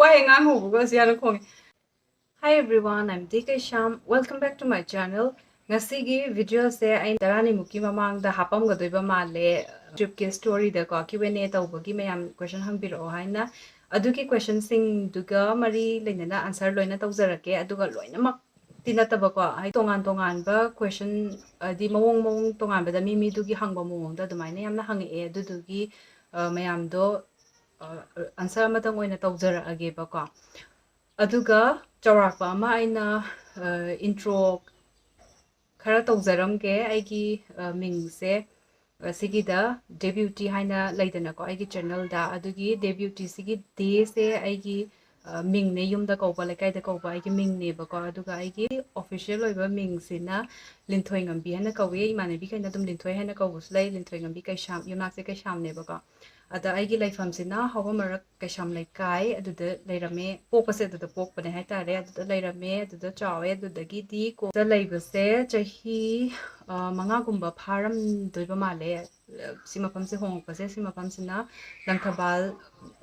Hi everyone, I'm DK Sham. Welcome back to my channel. Ngasigi video se ay darani muki mamang da hapam gadoiba male trip ke story da ko Q&A tawbagi mayam question hangbiro haina adugi question sing duga mari leinana answer loina tawjarake aduga loinamak tinataba ko ay tongan ba question di mawong tongan ba da mi dugi hangba mawong da dumaina yamna hangi adudugi mayam do answer amatang oina tawjarage ba ko aduga chawrakpa ama aina intro khara tawjaramge aigi mingse sigida debut haina laidana ko aigi channel da adugi debut sigi day se aigi ming ne yumda kauba lekai da kauba aigi ming ne ba ko aduga aigi official oiba ming sina linthoi ngambi hana kawe imane bi kaina dum linthoi hana kawus lai linthoi ngambi kai sham yunak se kai sham ne ba ko ada aigi laifam sina hawa marak kai sham lai kai aduda lairame pokpa se aduda pokpa ne haitare aduda lairame aduda chawe adudagi di ko da laibase chahi manga gumba pharam doiba male simapam se hongpa se simapam sina langthabal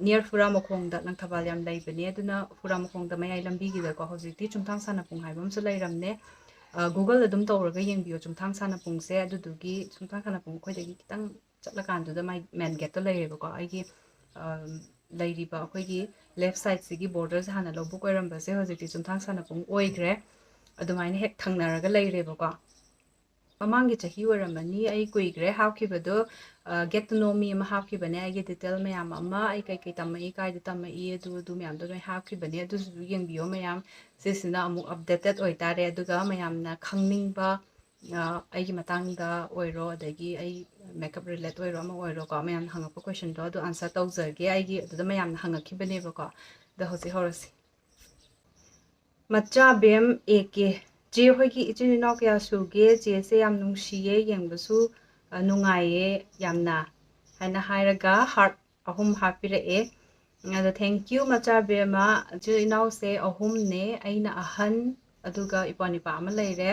near Furamokong da langthabal yam laibane aduna Furamokong da mayai lambi gi da ko hojiti chumthang sanapung haibam su lairamne Google adum tawraga yengbiyo chumthang sanapung se adudugi chumthang sanapung khoidagi kitang chatlakanduda mai main gate to laireba ko aigi lairiba akhoi left side sigi borders hana lobuk oiramba se hojiti chumthang sanapung oigre adumaina hek thangnaraga laireba ko Mamangi chahi oiramani ai kuigre hawkhibado get to know me ama hawkhibane ai detail mayam ama ai kai tamai kai da tamai du mayam do hawkhibane adu yengbiyo mayam sisina amu updated oitare aduga mayamna khangningba aigi matangda oiro adagi ai makeup relate oiro ama oiro ko mayam hangakpa question do adu answer tawjage aigi adu mayamna hangakhibane ba ko da hosi horasi macha bem eke je hoigi ichininaw kya suge je se yam nungsiye yengbasu nungaye yamna haina hairaga heart ahum hapire ada thank you macha bema je inaw se ahum ne aina ahan aduga ipanipa ama leire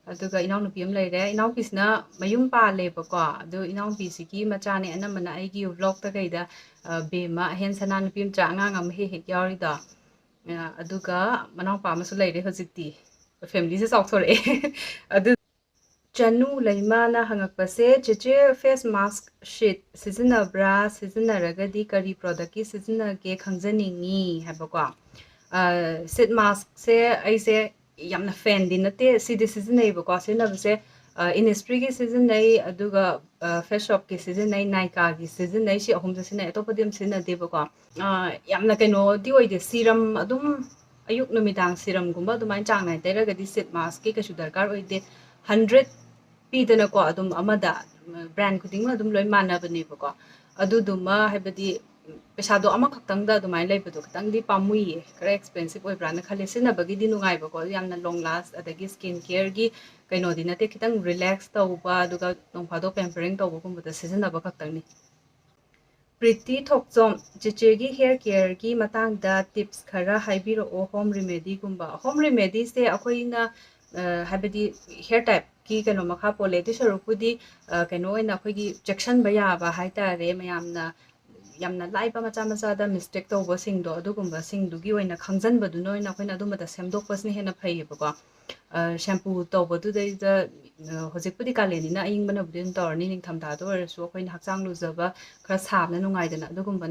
aduga inaw nupi am leire inaw pisna mayum pa leba ko adu inaw pisiki macha ne anamana aigi vlog ta kaida bema hen sana nupi am cha anga ngam he he yari da aduga manaw pa masu leire hojikti family se chawthore adu chanu laimana hangakpase cheche face mask sheet sizinabra sizinaragadi kari product ki sizinage khangjaningi habako sheet mask se aise yamna fan dinate sidi sizinai bako sinabse Innisfree ki sizinai aduga face shop ki sizinai Nykaa ki sizinai si ahum sizinai atopadim sizinade bako yamna kaino di oide serum adum ayuk numidang serum gumba dumain changnai teragadi sheet mask ki kasu darkar oide 100 pidana ko adum amada brand kuding adum loi manabani ko aduduma habadi pesado ama khaktang da dumai leibado khatang di pamui kare expensive oi brand khale sina bagi di nungai ba ko yamna long last adagi skin care gi kaino di nate khitang relax tawba aduga nongphado pampering tawba kumba da sisina ba khaktang ni Pretty Thokchom Chichegi hair care ki matang da tips khara haibiro o home remedy gumba home remedy se akoina habadi hair type ki kano makha pole ti sarupudi kano ina akoigi jackson ba ya ba haitare mayamna yamna laiba macha da mistake tawba singdo adugumba singdugi oina khangjanbadu noina akoina adumada semdokpasni hena phaiba shampoo tawbadu da hojikpudi kalenina ayingbana budin torni ningthamda do arasu akoina hakchang lujaba khara sabna nungaidana adugumba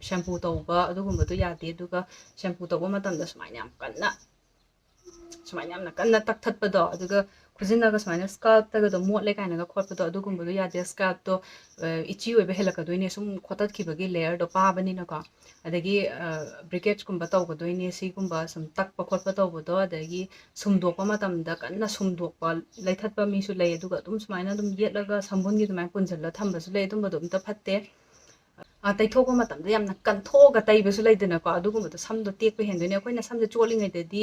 shampoo tawba adugumba do yade aduga shampoo tawba matamda sumaina yam kanna sumaina yamna kanna takthatpado aduga khujinaga sumaina scalp taga motle kainaga khotpado adugumba do yade scalp to ichi oiba helakadoine sum khotatkibagi layer do pabani na ko adagi briquettes kumba tawbadoine sigumba sum takpa khotpa tawbado adagi sumdokpa matamda kanna sumdokpa laithatpa misu lay aduga dum sumaina dum yetlaga sambungi dumai punjalla thambasu lay dumba dum ta phatte taithokpa matamda yamna kanthoga taibasu laidana ko adugumba samdo tekpa hendoine akoina samje cholingai dadi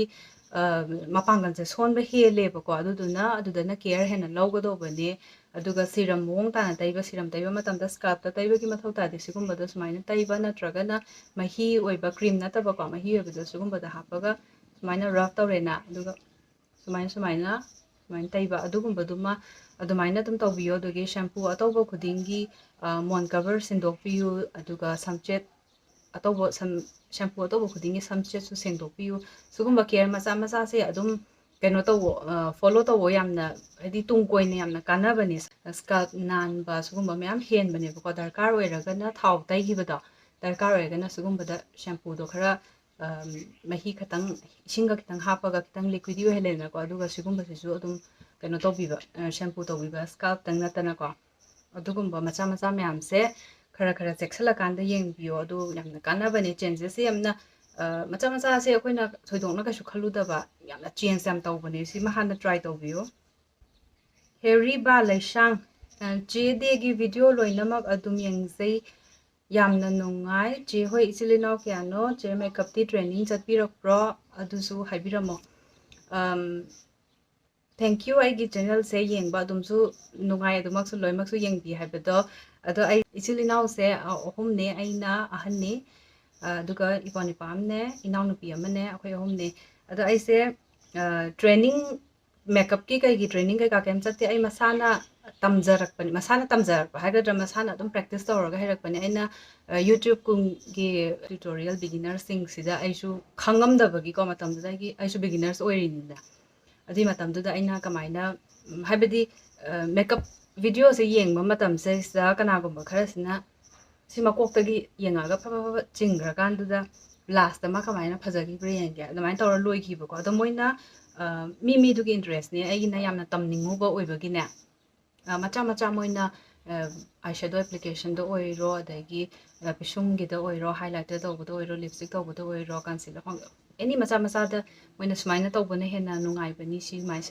mapanganse sonba heleba ko adudana care hena lawgadobane aduga serum mong tana taiba serum taiba matamda scalp ta taiba ki mathau ta desigumba da sumaina taiba natragana mahi oiba cream nataba ko mahi oiba da sugumba da hapaga sumaina rub tawrena aduga sumaina taiba adugumba duma adumaina dum tawbiyo adugi shampoo atawba khudingi mon cover sindokpiyu aduga samchet ꯑꯇꯧꯕ ꯁꯦꯝꯄꯨ ꯑꯇꯧꯕ ꯈꯨꯗꯤꯡꯒꯤ ꯁꯝꯆꯦꯠꯁꯨ ꯁꯦꯡꯗꯣꯛꯄꯤꯌꯨ ꯁꯤꯒꯨꯝꯕ care ꯃꯆꯥꯁꯦ ꯑꯗꯨꯝ ꯀꯩꯅꯣ ꯇꯧꯕ ꯐꯣꯂꯣ ꯇꯧꯕ ꯌꯥꯝꯅ ꯍꯥꯏꯗꯤ ꯇꯨꯡ ꯀꯣꯏꯅ ꯌꯥꯝꯅ ꯀꯥꯟꯅꯕꯅꯦ ꯁ꯭ꯀꯜꯞ ꯅꯥꯟꯕ ꯁꯤꯒꯨꯝꯕ ꯃꯌꯥꯝ ꯍꯦꯟꯕꯅꯦꯕꯀꯣ ꯗꯔꯀꯥꯔ ꯑꯣꯏꯔꯒꯅ ꯊꯥꯎ ꯇꯩꯈꯤꯕꯗꯣ ꯗꯔꯀꯥꯔ ꯑꯣꯏꯔꯒꯅ ꯁꯤꯒꯨꯝꯕꯗ ꯁꯦꯝꯄꯨꯗꯣ ꯈꯔ ꯃꯍꯤ ꯈꯤꯇꯪ ꯏꯁꯤꯡꯒ ꯈꯤꯇꯪ ꯍꯥꯞꯄꯒ ꯈꯤꯇꯪ ꯂꯤꯀ꯭ꯋꯤꯗꯤ ꯑꯣꯏꯍꯜꯂꯦꯗꯅꯀꯣ ꯑꯗꯨꯒ ꯁꯤꯒꯨꯝꯕꯁꯤꯁꯨ ꯑꯗꯨꯝ ꯀꯩꯅꯣ ꯇꯧꯕꯤꯕ ꯁꯦꯝꯄꯨ ꯇꯧꯕꯤꯕ ꯁ꯭ꯀꯜꯞꯇꯪ ꯅꯠꯇꯅꯀꯣ ꯑꯗꯨꯒꯨꯝꯕ ꯃꯆꯥ ꯃꯌꯥꯝꯁꯦ ꯈꯔ ꯆꯦꯛꯁꯤꯜꯂꯀꯥꯟꯗ ꯌꯦꯡꯕꯤꯌꯣ ꯑꯗꯨ ꯌꯥꯝꯅ ꯀꯥꯟꯅꯕꯅꯦ ꯆꯦꯟꯖꯦꯁꯁꯦ ꯌꯥꯝꯅ ꯃꯆꯥꯁꯦ ꯑꯩꯈꯣꯏꯅ ꯊꯣꯏꯗꯣꯛꯅ ꯀꯩꯁꯨ ꯈꯜꯂꯨꯗꯕ ꯌꯥꯝꯅ ꯆꯦꯟꯖ ꯌꯥꯝ ꯇꯧꯕꯅꯦ ꯁꯤꯃ ꯍꯥꯟꯅ ꯇ꯭ꯔꯥꯏ ꯇꯧꯕꯤꯌꯣ ꯍꯦꯔꯤ ꯕꯥ ꯂꯩꯁꯥꯡ ꯆꯦ ꯗꯦꯒꯤ ꯚꯤꯗꯤꯑꯣ ꯂꯣꯏꯅꯃꯛ ꯑꯗꯨꯝ ꯌꯦꯡꯖꯩ ꯌꯥꯝꯅ ꯅꯨꯡꯉꯥꯏ ꯆꯦ ꯍꯣꯏ ꯏꯆꯤꯜ ꯏꯅꯥꯎ ꯀꯌꯥꯅꯣ ꯆꯦ ꯃꯦꯀꯞꯇꯤ ꯇ꯭ꯔꯦꯅꯤꯡ ꯆꯠꯄꯤꯔꯛꯄ꯭ꯔꯣ ꯑꯗꯨꯁꯨ ꯍꯥꯏꯕꯤꯔꯝꯃꯣ ꯊꯦꯡꯛ ꯌꯨ ꯑꯩꯒꯤ ꯆꯦꯅꯦꯜꯁꯦ ꯌꯦꯡꯕ ꯑꯗꯨꯝꯁꯨ ꯅꯨꯡꯉꯥꯏ ꯑꯗꯨꯃꯛꯁꯨ ꯂꯣꯏꯅꯃꯛꯁꯨ ꯌꯦꯡꯕꯤ ꯍꯥꯏꯕꯗꯣ ꯑꯗꯣ ꯑꯩ ꯏꯆꯤꯜ ꯏꯅꯥꯎꯁꯦ ꯑꯍꯨꯝꯅꯦ ꯑꯩꯅ ꯑꯍꯟꯅꯤ ꯑꯗꯨꯒ ꯏꯄ꯭ꯋꯥꯅꯤꯄꯥ ꯑꯃꯅꯦ ꯏꯅꯥꯎꯅꯨꯄꯤ ꯑꯃꯅꯦ ꯑꯩꯈꯣꯏ ꯑꯍꯨꯝꯅꯦ ꯑꯗꯣ ꯑꯩꯁꯦ ꯇ꯭ꯔꯦꯅꯤꯡ ꯃꯦꯀꯞꯀꯤ ꯀꯩꯒꯤ ꯇ꯭ꯔꯦꯅꯤꯡ ꯀꯩꯀꯥ ꯀꯩꯝ ꯆꯠꯇꯦ ꯑꯩ ꯃꯁꯥꯅ ꯇꯝꯖꯔꯛꯄꯅꯤ ꯃꯁꯥꯅ ꯇꯝꯖꯔꯛꯄ ꯍꯥꯏꯒꯗ꯭ꯔꯥ ꯃꯁꯥꯅ ꯑꯗꯨꯝ ꯄ꯭ꯔꯦꯛꯇꯤꯁ ꯇꯧꯔꯒ ꯍꯩꯔꯛꯄꯅꯤ ꯑꯩꯅ ꯌꯨꯇ꯭ꯌꯨꯕꯀꯨꯝꯒꯤ ꯇ꯭ꯌꯨꯇꯣꯔꯤꯌꯦꯜ ꯕꯤꯒꯤꯅꯔꯁꯤꯡꯁꯤꯗ ꯑꯩꯁꯨ ꯈꯪꯉꯝꯗꯕꯒꯤꯀꯣ ꯃꯇꯝꯗꯨꯗ ꯑꯩꯁꯨ ꯕꯤꯒꯤꯅꯔꯁ ꯑꯣꯏꯔꯤꯅꯤꯅ ꯑꯗꯨꯏ ꯃꯇꯝꯗꯨꯗ ꯑꯩꯅ ꯀꯃꯥꯏꯅ ꯍꯥꯏꯕꯗꯤ ꯃꯦꯀꯞ ꯚꯤꯗꯤꯑꯣꯁꯦ ꯌꯦꯡꯕ ꯃꯇꯝꯁꯤꯗ ꯀꯅꯥꯒꯨꯝꯕ ꯈꯔꯁꯤꯅ ꯁꯤ ꯃꯀꯣꯛꯇꯒꯤ ꯌꯦꯡꯉꯒ ꯐꯕ ꯆꯤꯡꯈ꯭ꯔꯀꯥꯟꯗꯨꯗ ꯂꯥꯁꯇ ꯃꯥ ꯀꯃꯥꯏꯅ ꯐꯖꯈꯤꯕ꯭ꯔꯥ ꯌꯦꯡꯒꯦ ꯑꯗꯨꯃꯥꯏꯅ ꯇꯧꯔ ꯂꯣꯏꯈꯤꯕꯀꯣ ꯑꯗꯣ ꯃꯣꯏꯅ ꯃꯤꯗꯨꯒꯤ ꯏꯟꯇꯔꯦꯁꯅꯦ ꯑꯩꯒꯤꯅ ꯌꯥꯝꯅ ꯇꯝꯅꯤꯡꯉꯨꯕ ꯑꯣꯏꯕꯒꯤꯅꯦ ꯃꯆꯥ ꯃꯣꯏꯅ ꯑꯥꯏꯁꯦꯗꯣ ꯑꯦꯄ꯭ꯂꯤꯀꯦꯁꯟꯗ ꯑꯣꯏꯔꯣ ꯑꯗꯒꯤ ꯄꯤꯁꯨꯝꯒꯤꯗ ꯑꯣꯏꯔꯣ ꯍꯥꯏꯂꯥꯏꯇꯔ ꯇꯧꯕꯗ ꯑꯣꯏꯔꯣ ꯂꯤꯞꯁꯇꯤꯛ ꯇꯧꯕꯗ ꯑꯣꯏꯔꯣ ꯀꯟꯁꯤꯂꯔ ꯑꯦꯅꯤ ꯃꯆꯥꯗ ꯃꯣꯏꯅ ꯁꯨꯃꯥꯏꯅ ꯇꯧꯕꯅ ꯍꯦꯟꯅ ꯅꯨꯡꯉꯥꯏꯕꯅꯤ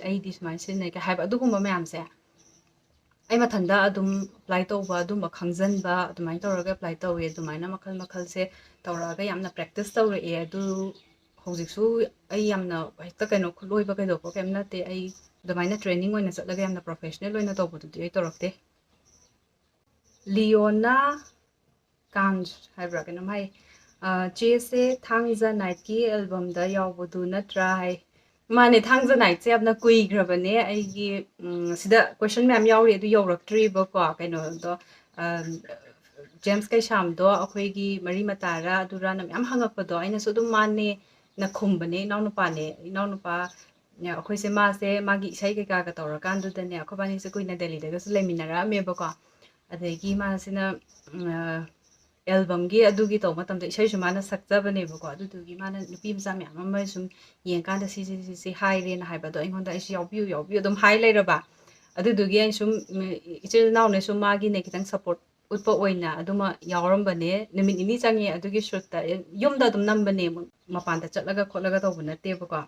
ꯑꯩꯗꯤ ꯁꯨꯃꯥꯏꯅ ꯁꯤꯖꯤꯟꯅꯩ ꯍꯥꯏꯕ ꯑꯗꯨꯒꯨꯝꯕ ꯃꯌꯥꯝꯁꯦ ꯑꯩ ꯃꯊꯟꯗ ꯑꯗꯨꯝ ꯑꯦꯄ꯭ꯂꯥꯏ ꯇꯧꯕ ꯑꯗꯨꯝꯕ ꯈꯪꯖꯟꯕ ꯑꯗꯨꯃꯥꯏꯅ ꯇꯧꯔꯒ ꯑꯦꯄ꯭ꯂꯥꯏ ꯇꯧꯋꯦ ꯑꯗꯨꯃꯥꯏꯅ ꯃꯈꯜꯁꯦ ꯇꯧꯔꯛꯑꯒ ꯌꯥꯝꯅ ꯄ꯭ꯔꯦꯛꯇꯤꯁ ꯇꯧꯔꯛꯑꯦ ꯑꯗꯨ ꯍꯧꯖꯤꯛꯁꯨ ꯑꯩ ꯌꯥꯝꯅ ꯍꯦꯛꯇ ꯀꯩꯅꯣ ꯈꯨꯠꯂꯣꯏꯕ ꯀꯩꯗꯧꯕ ꯀꯩꯝ ꯅꯠꯇꯦ ꯑꯩ ꯑꯗꯨꯃꯥꯏꯅ ꯇ꯭ꯔꯦꯅꯤꯡ ꯑꯣꯏꯅ ꯆꯠꯂꯒ ꯌꯥꯝꯅ ꯄ꯭ꯔꯣꯐꯦꯁꯅꯦꯜ ꯑꯣꯏꯅ ꯇꯧꯕꯗꯨꯗꯤ ꯑꯩ ꯇꯧꯔꯛꯇꯦ ꯂꯤꯌꯣꯅꯥ ꯀꯥꯟꯁ ꯍꯥꯏꯕ꯭ꯔꯥ ꯀꯩꯅꯣꯝ ꯍꯥꯏ ꯆꯦꯁꯦ ꯊꯥꯡꯖ ꯅꯥꯏꯠꯀꯤ ꯑꯦꯜꯕꯝꯗ ꯌꯥꯎꯕꯗꯨ ꯅꯠꯇ꯭ꯔꯥ ꯍꯥꯏ ꯃꯥꯅꯦ ꯊꯥꯡꯖ ꯅꯥꯏꯠꯁꯦ ꯌꯥꯝꯅ ꯀꯨꯏꯈ꯭ꯔꯕꯅꯦ ꯑꯩꯒꯤ ꯁꯤꯗ ꯀꯣꯏꯁꯟ ꯃꯌꯥꯝ ꯌꯥꯎꯔꯤ ꯑꯗꯨ ꯌꯧꯔꯛꯇ꯭ꯔꯤꯕꯀꯣ ꯀꯩꯅꯣꯗꯣ ꯖꯦꯝꯁ ꯀꯩꯁꯥꯝꯗꯣ ꯑꯩꯈꯣꯏꯒꯤ ꯃꯔꯤ ꯃꯇꯥꯔꯥ ꯑꯗꯨꯔꯥꯅ ꯃꯌꯥꯝ ꯍꯪꯉꯛꯄꯗꯣ ꯑꯩꯅꯁꯨ ꯑꯗꯨꯝ ꯃꯥꯅꯦ ꯅ ꯈꯨꯝꯕꯅꯦ ꯏꯅꯥꯎꯅꯨꯄꯥ ꯑꯩꯈꯣꯏꯁꯦ ꯃꯥꯁꯦ ꯃꯥꯒꯤ ꯏꯁꯩ ꯀꯩꯀꯥꯒ ꯇꯧꯔꯀꯥꯟꯗꯨꯗꯅꯦ ꯑꯩꯈꯣꯏꯕꯥꯅꯤꯁꯦ ꯀꯨꯏꯅ ꯗꯦꯜꯂꯤꯗꯒꯁꯨ ꯂꯩꯃꯤꯟꯅꯔꯛꯑꯝꯃꯦꯕꯀꯣ ꯑꯗꯒꯤ ꯃꯥꯁꯤꯅ ꯑꯦꯜꯕꯝꯒꯤ ꯑꯗꯨꯒꯤ ꯇꯧꯕ ꯃꯇꯝꯗ ꯏꯁꯩꯁꯨ ꯃꯥꯅ ꯁꯛꯆꯕꯅꯦꯕꯀꯣ ꯑꯗꯨꯗꯨꯒꯤ ꯃꯥꯅ ꯅꯨꯄꯤ ꯃꯆꯥ ꯃꯌꯥꯝ ꯑꯃ ꯁꯨꯝ ꯌꯦꯡꯀꯥꯟꯗ ꯁꯤ ꯍꯥꯏꯔꯦꯅ ꯍꯥꯏꯕꯗꯣ ꯑꯩꯉꯣꯟꯗ ꯑꯩꯁꯨ ꯌꯥꯎꯕꯤꯌꯨ ꯑꯗꯨꯝ ꯍꯥꯏ ꯂꯩꯔꯕ ꯑꯗꯨꯗꯨꯒꯤ ꯑꯩꯅ ꯁꯨꯝ ꯏꯆꯤꯜ ꯏꯅꯥꯎꯅ ꯁꯨꯝ ꯃꯥꯒꯤꯅꯦ ꯈꯤꯇꯪ ꯁꯞꯄꯣꯔꯠ ꯎꯠꯄ ꯑꯣꯏꯅ ꯑꯗꯨꯃ ꯌꯥꯎꯔꯝꯕꯅꯦ ꯅꯨꯃꯤꯠ ꯅꯤꯅꯤ ꯆꯪꯉꯦ ꯑꯗꯨꯒꯤ ꯁꯨꯠꯇ ꯌꯨꯝꯗ ꯑꯗꯨꯝ ꯅꯝꯕꯅꯦ ꯃꯄꯥꯟꯗ ꯆꯠꯂꯒ ꯈꯣꯠꯂꯒ ꯇꯧꯕ ꯅꯠꯇꯦꯕꯀꯣ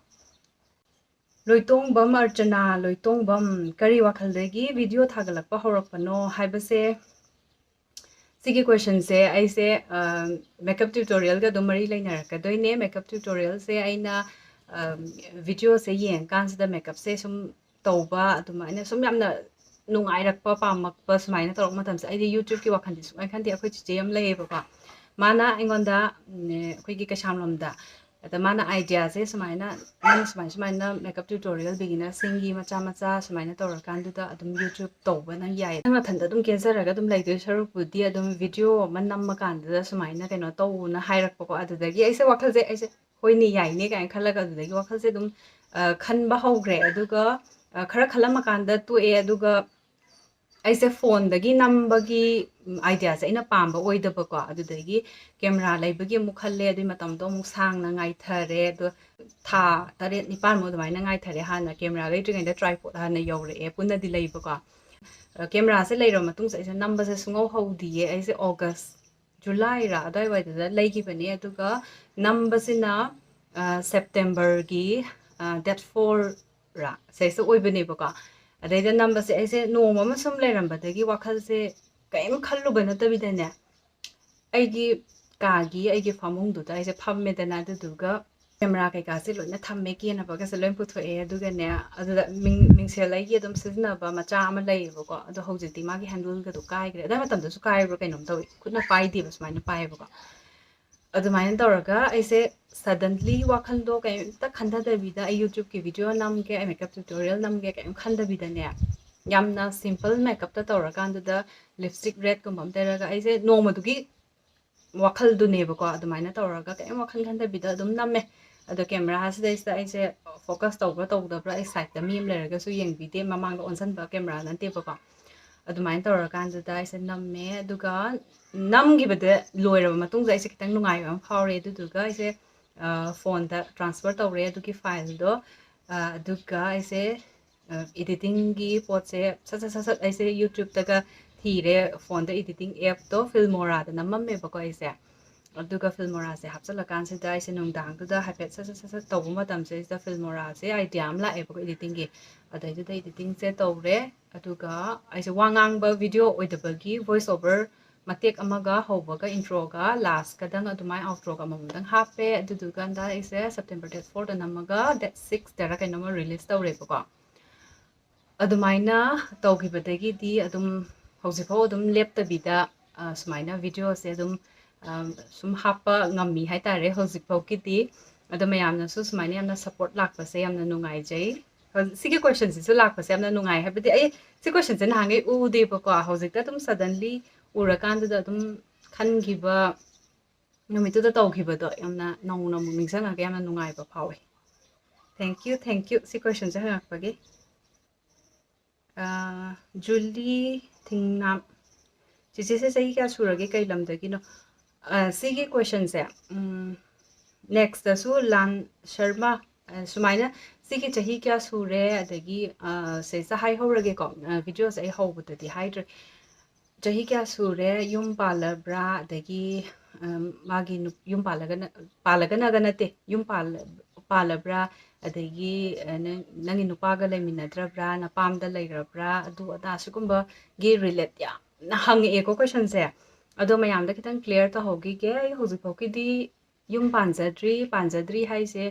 ꯂꯣꯏꯇꯣꯡꯕꯝ ꯑꯔꯆꯅꯥ ꯂꯣꯏꯇꯣꯡꯕꯝ ꯀꯔꯤ ꯋꯥꯈꯜꯗꯒꯤ ꯚꯤꯗꯤꯑꯣ ꯊꯥꯒꯠꯂꯛꯄ ꯍꯧꯔꯛꯄꯅꯣ ꯍꯥꯏꯕꯁꯦ ꯁꯤꯒꯤ ꯀ꯭ꯋꯦꯁꯟꯁꯦ ꯑꯩꯁꯦ ꯃꯦꯀꯞ ꯇ꯭ꯌꯨꯇꯣꯔꯤꯌꯦꯜꯒ ꯑꯗꯨꯝ ꯃꯔꯤ ꯂꯩꯅꯔꯛꯀꯗꯣꯏꯅꯦ ꯃꯦꯀꯞ ꯇ꯭ꯌꯨꯇꯣꯔꯤꯌꯦꯜꯁꯦ ꯑꯩꯅ ꯚꯤꯗꯤꯑꯣꯁꯦ ꯌꯦꯡꯀꯥꯟꯁꯤꯗ ꯃꯦꯀꯞꯁꯦ ꯁꯨꯝ ꯇꯧꯕ ꯑꯗꯨꯃꯥꯏꯅ ꯁꯨꯝ ꯌꯥꯝꯅ ꯅꯨꯡꯉꯥꯏꯔꯛꯄ ꯄꯥꯝꯃꯛꯄ ꯁꯨꯃꯥꯏꯅ ꯇꯧꯔꯛꯄ ꯃꯇꯝꯁꯦ ꯑꯩꯗꯤ ꯌꯨꯇ꯭ꯌꯨꯕꯀꯤ ꯋꯥꯈꯟꯗꯤ ꯁꯨꯡꯈꯟ ꯈꯟꯗꯦ ꯑꯩꯈꯣꯏ ꯆꯤꯆꯦ ꯑꯃ ꯂꯩꯌꯦꯕꯀꯣ ꯃꯥꯅ ꯑꯩꯉꯣꯟꯗ ꯑꯩꯈꯣꯏꯒꯤ ꯀꯩꯁꯥꯝꯂꯣꯝꯗ ꯑꯗ ꯃꯥꯅ ꯑꯥꯏꯗꯤꯌꯥꯁꯦ ꯁꯨꯃꯥꯏꯅ ꯁꯨꯃꯥꯏꯅ ꯃꯦꯀꯞ ꯇ꯭ꯌꯨꯇꯣꯔꯤꯌꯦꯜ ꯕꯤꯒꯤꯅꯔꯁꯤꯡꯒꯤ ꯃꯆꯥ ꯁꯨꯃꯥꯏꯅ ꯇꯧꯔꯀꯥꯟꯗꯨꯗ ꯑꯗꯨꯝ ꯌꯨꯇ꯭ꯌꯨꯕ ꯇꯧꯕꯅ ꯌꯥꯏ ꯅꯪ ꯃꯊꯟꯇ ꯑꯗꯨꯝ ꯀꯦꯟꯖꯔꯒ ꯑꯗꯨꯝ ꯂꯩꯗꯣꯏ ꯁꯔꯨꯛꯄꯨꯗꯤ ꯑꯗꯨꯝ ꯚꯤꯗꯤꯑꯣ ꯑꯃ ꯅꯝꯃꯀꯥꯟꯗꯨꯗ ꯁꯨꯃꯥꯏꯅ ꯀꯩꯅꯣ ꯇꯧꯅ ꯍꯥꯏꯔꯛꯄꯀꯣ ꯑꯗꯨꯗꯒꯤ ꯋꯥꯈꯜꯁꯦ ꯑꯩꯁꯦ ꯍꯣꯏꯅꯦ ꯌꯥꯏꯅꯦ ꯀꯥꯏꯅ ꯈꯜꯂꯒ ꯑꯗꯨꯗꯒꯤ ꯋꯥꯈꯜꯁꯦ ꯑꯗꯨꯝ ꯈꯟꯕ ꯍꯧꯈ꯭ꯔꯦ ꯑꯗꯨꯒ ꯈꯔ ꯈꯜꯂꯝꯃꯀꯥꯟꯗ ꯇꯣꯛꯑꯦ ꯑꯗꯨꯒ ꯑꯩꯁꯦ ꯐꯣꯟꯗꯒꯤ ꯅꯝꯕꯒꯤ ꯑꯥꯏꯗꯤꯌꯥꯁꯦ ꯑꯩꯅ ꯄꯥꯝꯕ ꯑꯣꯏꯗꯕꯀꯣ ꯑꯗꯨꯗꯒꯤ ꯀꯦꯃꯦꯔꯥ ꯂꯩꯕꯒꯤ ꯑꯃꯨꯛ ꯈꯜꯂꯦ ꯑꯗꯨꯏ ꯃꯇꯝꯗꯣ ꯑꯃꯨꯛ ꯁꯥꯡꯅ ꯉꯥꯏꯊꯔꯦ ꯑꯗꯣ ꯊꯥ 8-9ꯃꯨꯛ ꯑꯗꯨꯃꯥꯏꯅ ꯉꯥꯏꯊꯔꯦ ꯍꯥꯟꯅ ꯀꯦꯃꯦꯔꯥ ꯂꯩꯇ꯭ꯔꯤꯉꯩꯗ ꯇ꯭ꯔꯥꯏꯄꯣꯗ ꯍꯥꯟꯅ ꯌꯧꯔꯛꯑꯦ ꯄꯨꯟꯅꯗꯤ ꯂꯩꯕꯀꯣ ꯀꯦꯃꯦꯔꯥꯁꯦ ꯂꯩꯔꯕ ꯃꯇꯨꯡꯁꯦ ꯑꯩꯁꯦ ꯅꯝꯕꯁꯦ ꯁꯨꯡꯍꯧ ꯍꯧꯗꯤꯌꯦ ꯑꯩꯁꯦ ꯑꯣꯒꯁ ꯖꯨꯂꯥꯏꯔ ꯑꯗꯨꯋꯥꯏꯋꯥꯏꯗꯨꯗ ꯂꯩꯈꯤꯕꯅꯦ ꯑꯗꯨꯒ ꯅꯝꯕꯁꯤꯅ ꯁꯦꯞꯇꯦꯝꯕꯔꯒꯤ ꯗꯦꯠ 4ꯔ ꯁꯤꯗꯩꯁꯤꯗ ꯑꯣꯏꯕꯅꯦꯕꯀꯣ ꯑꯗꯩꯗ ꯅꯝꯕꯁꯦ ꯑꯩꯁꯦ ꯅꯣꯡꯃ ꯑꯃ ꯁꯨꯝ ꯂꯩꯔꯝꯕꯗꯒꯤ ꯋꯥꯈꯜꯁꯦ ꯀꯔꯤꯝ ꯈꯜꯂꯨꯕ ꯅꯠꯇꯕꯤꯗꯅꯦ ꯑꯩꯒꯤ ꯑꯩꯒꯤ ꯐꯃꯨꯡꯗꯨꯗ ꯑꯩꯁꯦ ꯐꯝꯃꯦꯗꯅ ꯑꯗꯨꯗꯨꯒ ꯀꯦꯃꯦꯔꯥ ꯀꯩꯀꯥꯁꯦ ꯂꯣꯏꯅ ꯊꯝꯃꯦ ꯀꯦꯅꯕꯒꯁꯦ ꯂꯣꯏꯅ ꯄꯨꯊꯣꯛꯑꯦ ꯑꯗꯨꯒꯅꯦ ꯑꯗꯨꯗ ꯃꯤꯡꯁꯦꯜ ꯑꯩꯒꯤ ꯑꯗꯨꯝ ꯁꯤꯖꯤꯟꯅꯕ ꯃꯆꯥ ꯑꯃ ꯂꯩꯌꯦꯕꯀꯣ ꯑꯗꯣ ꯍꯧꯖꯤꯛꯇꯤ ꯃꯥꯒꯤ ꯍꯦꯟꯗꯜꯒꯗꯣ ꯀꯥꯏꯈ꯭ꯔꯦ ꯑꯗꯨꯏ ꯃꯇꯝꯗꯁꯨ ꯀꯥꯏꯕ꯭ꯔꯥ ꯀꯩꯅꯣꯝ ꯇꯧꯋꯤ ꯈꯨꯠꯅ ꯄꯥꯏꯗꯦꯕ ꯁꯨꯃꯥꯏꯅ ꯄꯥꯏꯌꯦꯕꯀꯣ ꯑꯗꯨꯃꯥꯏꯅ ꯇꯧꯔꯒ ꯑꯩꯁꯦ ꯁꯗꯟꯂꯤ ꯋꯥꯈꯜꯗꯣ ꯀꯩꯝꯇ ꯈꯟꯊꯗꯕꯤꯗ ꯑꯩ ꯌꯨꯇ꯭ꯌꯨꯕꯀꯤ ꯚꯤꯗꯤꯑꯣ ꯅꯝꯒꯦ ꯑꯩ ꯃꯦꯀꯞ ꯇ꯭ꯌꯨꯇꯣꯔꯤꯌꯦꯜ ꯅꯝꯒꯦ ꯀꯩꯝ ꯈꯟꯗꯕꯤꯗꯅꯦ ꯌꯥꯝꯅ ꯁꯤꯝꯄꯜ ꯃꯦꯀꯞꯇ ꯇꯧꯔꯀꯥꯟꯗꯨꯗ ꯂꯤꯞꯁꯇꯤꯛ ꯔꯦꯗꯀꯨꯝꯕ ꯑꯃ ꯇꯩꯔꯒ ꯑꯩꯁꯦ ꯅꯣꯡꯃꯗꯨꯒꯤ ꯋꯥꯈꯜꯗꯨꯅꯦꯕꯀꯣ ꯑꯗꯨꯃꯥꯏꯅ ꯇꯧꯔꯒ ꯀꯩꯝ ꯋꯥꯈꯜ ꯈꯟꯗꯕꯤꯗ ꯑꯗꯨꯝ ꯅꯝꯃꯦ ꯑꯗꯣ ꯀꯦꯃꯦꯔꯥꯁꯤꯗꯩꯁꯤꯗ ꯑꯩꯁꯦ ꯐꯣꯀꯁ ꯇꯧꯕ꯭ꯔꯥ ꯇꯧꯗꯕ꯭ꯔꯥ ꯑꯩ ꯁꯥꯏꯠꯇ ꯃꯤ ꯑꯃ ꯂꯩꯔꯒꯁꯨ ꯌꯦꯡꯕꯤꯗꯦ ꯃꯃꯥꯡꯗ ꯑꯣꯟꯁꯤꯟꯕ ꯀꯦꯃꯦꯔꯥ ꯅꯠꯇꯦꯕꯀꯣ ꯑꯗꯨꯃꯥꯏꯅ ꯇꯧꯔꯀꯥꯟꯗꯨꯗ ꯑꯩꯁꯦ ꯅꯝꯃꯦ ꯑꯗꯨꯒ ꯅꯝꯈꯤꯕꯗ ꯂꯣꯏꯔꯕ ꯃꯇꯨꯡꯗ ꯑꯩꯁꯦ ꯈꯤꯇꯪ ꯅꯨꯡꯉꯥꯏꯕ ꯑꯃ ꯐꯥꯎꯔꯦ ꯑꯗꯨꯗꯨꯒ ꯑꯩꯁꯦ ꯐꯣꯟꯗ ꯇ꯭ꯔꯥꯟꯁꯐꯔ ꯇꯧꯔꯦ ꯑꯗꯨꯒꯤ ꯐꯥꯏꯜꯗꯣ ꯑꯗꯨꯒ ꯑꯩꯁꯦ ꯏꯗꯤꯇꯤꯡꯒꯤ ꯄꯣꯠꯁꯦ ꯁꯠ ꯁꯠ ꯁꯠ ꯁꯠ ꯑꯩꯁꯦ ꯌꯨꯇ꯭ꯌꯨꯕꯇꯒ ꯊꯤꯔꯦ ꯐꯣꯟꯗ ꯏꯗꯤꯇꯤꯡ ꯑꯦꯞꯇꯣ ꯐꯤꯜꯃꯣꯔꯥꯗ ꯅꯝꯃꯝꯃꯦꯕꯀꯣ ꯑꯩꯁꯦ ꯑꯗꯨꯒ ꯐꯤꯜꯃꯣꯔꯥꯁꯦ ꯍꯥꯞꯆꯤꯜꯂꯀꯥꯟꯁꯤꯗ ꯑꯩꯁꯦ ꯅꯨꯡꯗꯥꯡꯗꯨꯗ ꯍꯥꯏꯐꯦꯠ ꯁꯠ ꯁꯠ ꯁꯠ ꯁꯠ ꯇꯧꯕ ꯃꯇꯝꯁꯤꯗ ꯐꯤꯜꯃꯣꯔꯥꯁꯦ ꯑꯥꯏꯗꯤꯌꯥ ꯑꯃ ꯂꯥꯛꯑꯦꯕꯀꯣ ꯏꯗꯤꯇꯤꯡꯒꯤ ꯑꯗꯩꯗꯨꯗꯏꯗꯤꯇꯤꯡꯁꯦ ꯇꯧꯔꯦ ꯑꯗꯨꯒ ꯑꯩꯁꯦ ꯋꯥ ꯉꯥꯡꯕ ꯚꯤꯗꯤꯑꯣ ꯑꯣꯏꯗꯕꯒꯤ ꯚꯣꯏꯁ ꯑꯣꯚꯔ ꯃꯇꯦꯛ ꯑꯃꯒ ꯍꯧꯕꯒ ꯏꯟꯇ꯭ꯔꯣꯒ ꯂꯥꯁꯀꯗꯪ ꯑꯗꯨꯃꯥꯏꯅ ꯑꯥꯎꯇ꯭ꯔꯣꯒ ꯑꯃꯃꯝꯗꯪ ꯍꯥꯞꯄꯦ ꯑꯗꯨꯗꯨꯒꯥꯟꯗ ꯑꯩꯁꯦ ꯁꯦꯞꯇꯦꯝꯕꯔ ꯗꯦꯠ 4ꯗ ꯅꯝꯃꯒ ꯗꯦꯠ 6ꯗꯔ ꯀꯩꯅꯣꯃ ꯔꯤꯂꯤꯁ ꯇꯧꯔꯦꯕꯀꯣ ꯑꯗꯨꯃꯥꯏꯅ ꯇꯧꯈꯤꯕꯗꯒꯤꯗꯤ ꯑꯗꯨꯝ ꯍꯧꯖꯤꯛꯐꯥꯎ ꯑꯗꯨꯝ ꯂꯦꯞꯇꯕꯤꯗ ꯁꯨꯃꯥꯏꯅ ꯚꯤꯗꯤꯑꯣꯁꯦ ꯑꯗꯨꯝ ꯁꯨꯝ ꯍꯥꯞꯄ ꯉꯝꯃꯤ ꯍꯥꯏꯇꯥꯔꯦ ꯍꯧꯖꯤꯛꯐꯥꯎꯒꯤꯗꯤ ꯑꯗꯣ ꯃꯌꯥꯝꯅꯁꯨ ꯁꯨꯃꯥꯏꯅ ꯌꯥꯝꯅ ꯁꯞꯄꯣꯔꯠ ꯂꯥꯛꯄꯁꯦ ꯌꯥꯝꯅ ꯅꯨꯡꯉꯥꯏꯖꯩ ꯁꯤꯒꯤ ꯀꯣꯏꯁꯟꯁꯤꯁꯨ ꯂꯥꯛꯄꯁꯦ ꯌꯥꯝꯅ ꯅꯨꯡꯉꯥꯏ ꯍꯥꯏꯕꯗꯤ ꯑꯩ ꯁꯤ ꯀꯣꯏꯁꯟꯁꯦ ꯅꯍꯥꯟꯒꯩ ꯎꯗꯦꯕꯀꯣ ꯍꯧꯖꯤꯛꯇ ꯑꯗꯨꯝ ꯁꯗꯟꯂꯤ ꯎꯔꯀꯥꯟꯗꯨꯗ ꯑꯗꯨꯝ ꯈꯟꯈꯤꯕ ꯅꯨꯃꯤꯠꯇꯨꯗ ꯇꯧꯈꯤꯕꯗꯣ ꯌꯥꯝꯅ ꯅꯧꯅ ꯑꯃꯨꯛ ꯅꯤꯡꯁꯤꯡꯉꯒ ꯌꯥꯝꯅ ꯅꯨꯡꯉꯥꯏꯕ ꯐꯥꯎꯋꯦ ꯊꯦꯡꯛ ꯌꯨ ꯁꯤ ꯀꯣꯏꯁꯟꯁꯦ ꯍꯪꯉꯛꯄꯒꯤ ꯖꯨꯂꯤ ꯊꯤꯡꯅꯥꯝ ꯆꯤꯆꯦꯁꯦ ꯆꯍꯤ ꯀꯌꯥ ꯁꯨꯔꯒꯦ ꯀꯩ ꯂꯝꯗꯒꯤꯅꯣ ꯁꯤꯒꯤ ꯀꯣꯏꯁꯟꯁꯦ ꯅꯦꯛꯁꯇꯁꯨ ꯂꯥꯟ ꯁꯔꯃ ꯁꯨꯃꯥꯏꯅ ꯁꯤꯒꯤ ꯆꯍꯤ ꯀꯌꯥ ꯁꯨꯔꯦ ꯑꯗꯒꯤ ꯁꯤꯁꯦ ꯍꯥꯏꯍꯧꯔꯒꯦꯀꯣ ꯚꯤꯗꯤꯑꯣꯁꯦ ꯑꯩ ꯍꯧꯕꯗꯗꯤ ꯍꯥꯏꯗ꯭ꯔꯦ ꯆꯍꯤ ꯀꯌా ꯁꯨꯔꯦ ꯌꯨꯝ ꯄꯥꯜꯂꯕ꯭ꯔꯥ ꯑꯗꯒꯤ ꯃꯥꯒꯤ ꯌꯨꯝ ꯄꯥꯜꯂꯒꯅꯒ ꯅꯠꯇꯦ ꯌꯨꯝ ꯄꯥꯜꯂꯕ꯭ꯔꯥ ꯑꯗꯒꯤ ꯅꯪꯒꯤ ꯅꯨꯄꯥꯒ ꯂꯩꯃꯤꯟꯅꯗ꯭ꯔꯕ꯭ꯔꯥ ꯅꯄꯥꯝꯗ ꯂꯩꯔꯕ꯭ꯔꯥ ꯑꯗꯨ ꯑꯗꯥ ꯁꯤꯒꯨꯝꯕꯒꯤ ꯔꯤꯂꯦꯠ ꯌꯥꯝꯅ ꯍꯪꯉꯛꯑꯦꯀꯣ ꯀꯣꯏꯁꯟꯁꯦ ꯑꯗꯣ ꯃꯌꯥꯝꯗ ꯈꯤꯇꯪ ꯀ꯭ꯂꯤꯌꯔ ꯇꯧꯍꯧꯈꯤꯒꯦ ꯑꯩ ꯍꯧꯖꯤꯛꯐꯥꯎꯒꯤꯗꯤ ꯌꯨꯝ ꯄꯥꯟꯖꯗ꯭ꯔꯤ ꯍꯥꯏꯁꯦ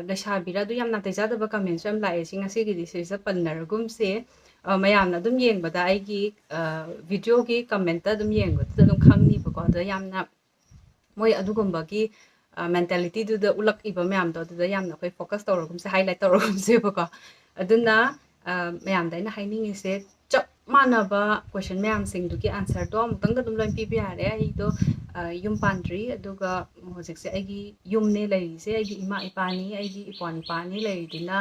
ꯂꯩꯁꯥꯕꯤꯔ ꯑꯗꯨ ꯌꯥꯝ ꯅꯥꯇꯩ ꯆꯥꯗꯕ ꯀꯃꯦꯟꯁꯨ ꯌꯥꯝ ꯂꯥꯛꯑꯦ ꯁꯤ ꯉꯁꯤꯒꯤꯗꯤ ꯁꯤꯁꯦ ꯄꯟꯅꯔꯒꯨꯝꯁꯦ ꯃꯌꯥꯝꯅ ꯑꯗꯨꯝ ꯌꯦꯡꯕꯗ ꯑꯩꯒꯤ ꯚꯤꯗꯤꯑꯣꯒꯤ ꯀꯃꯦꯟꯇ ꯑꯗꯨꯝ ꯌꯦꯡꯕꯗꯨꯗ ꯑꯗꯨꯝ ꯈꯪꯅꯤꯕꯀꯣ ꯑꯗꯣ ꯌꯥꯝꯅ ꯃꯣꯏ ꯑꯗꯨꯒꯨꯝꯕꯒꯤ ꯃꯦꯟꯇꯦꯂꯤꯇꯤꯗꯨꯗ ꯎꯠꯂꯛꯏꯕ ꯃꯌꯥꯝꯗꯣ ꯑꯗꯨꯗ ꯌꯥꯝꯅ ꯑꯩꯈꯣꯏ ꯐꯣꯀꯁ ꯇꯧꯔꯒꯨꯝꯁꯦ ꯍꯥꯏꯂꯥꯏꯠ ꯇꯧꯔꯒꯨꯝꯁꯦꯕꯀꯣ ꯑꯗꯨꯅ ꯃꯌꯥꯝꯗ ꯑꯩꯅ ꯍꯥꯏꯅꯤꯡꯉꯤꯁꯦ ꯆꯞ ꯃꯥꯟꯅꯕ ꯀꯣꯏꯁꯟ ꯃꯌꯥꯝꯁꯤꯡꯗꯨꯒꯤ ꯑꯟꯁꯔꯗꯣ ꯑꯃꯨꯛꯇꯪꯗ ꯑꯗꯨꯝ ꯂꯣꯏ ꯄꯤꯕ ꯌꯥꯔꯦ ꯑꯩꯗꯣ ꯌꯨꯝ ꯄꯥꯟꯗ꯭ꯔꯤ ꯑꯗꯨꯒ ꯍꯧꯖꯤꯛꯁꯦ ꯑꯩꯒꯤ ꯌꯨꯝꯅꯦ ꯂꯩꯔꯤꯁꯦ ꯑꯩꯒꯤ ꯏꯃꯥ ꯏꯄꯥꯅꯤ ꯑꯩꯒꯤ ꯏꯄ꯭ꯋꯥꯅꯤꯄꯥꯅꯤ ꯂꯩꯔꯤꯗꯨꯅ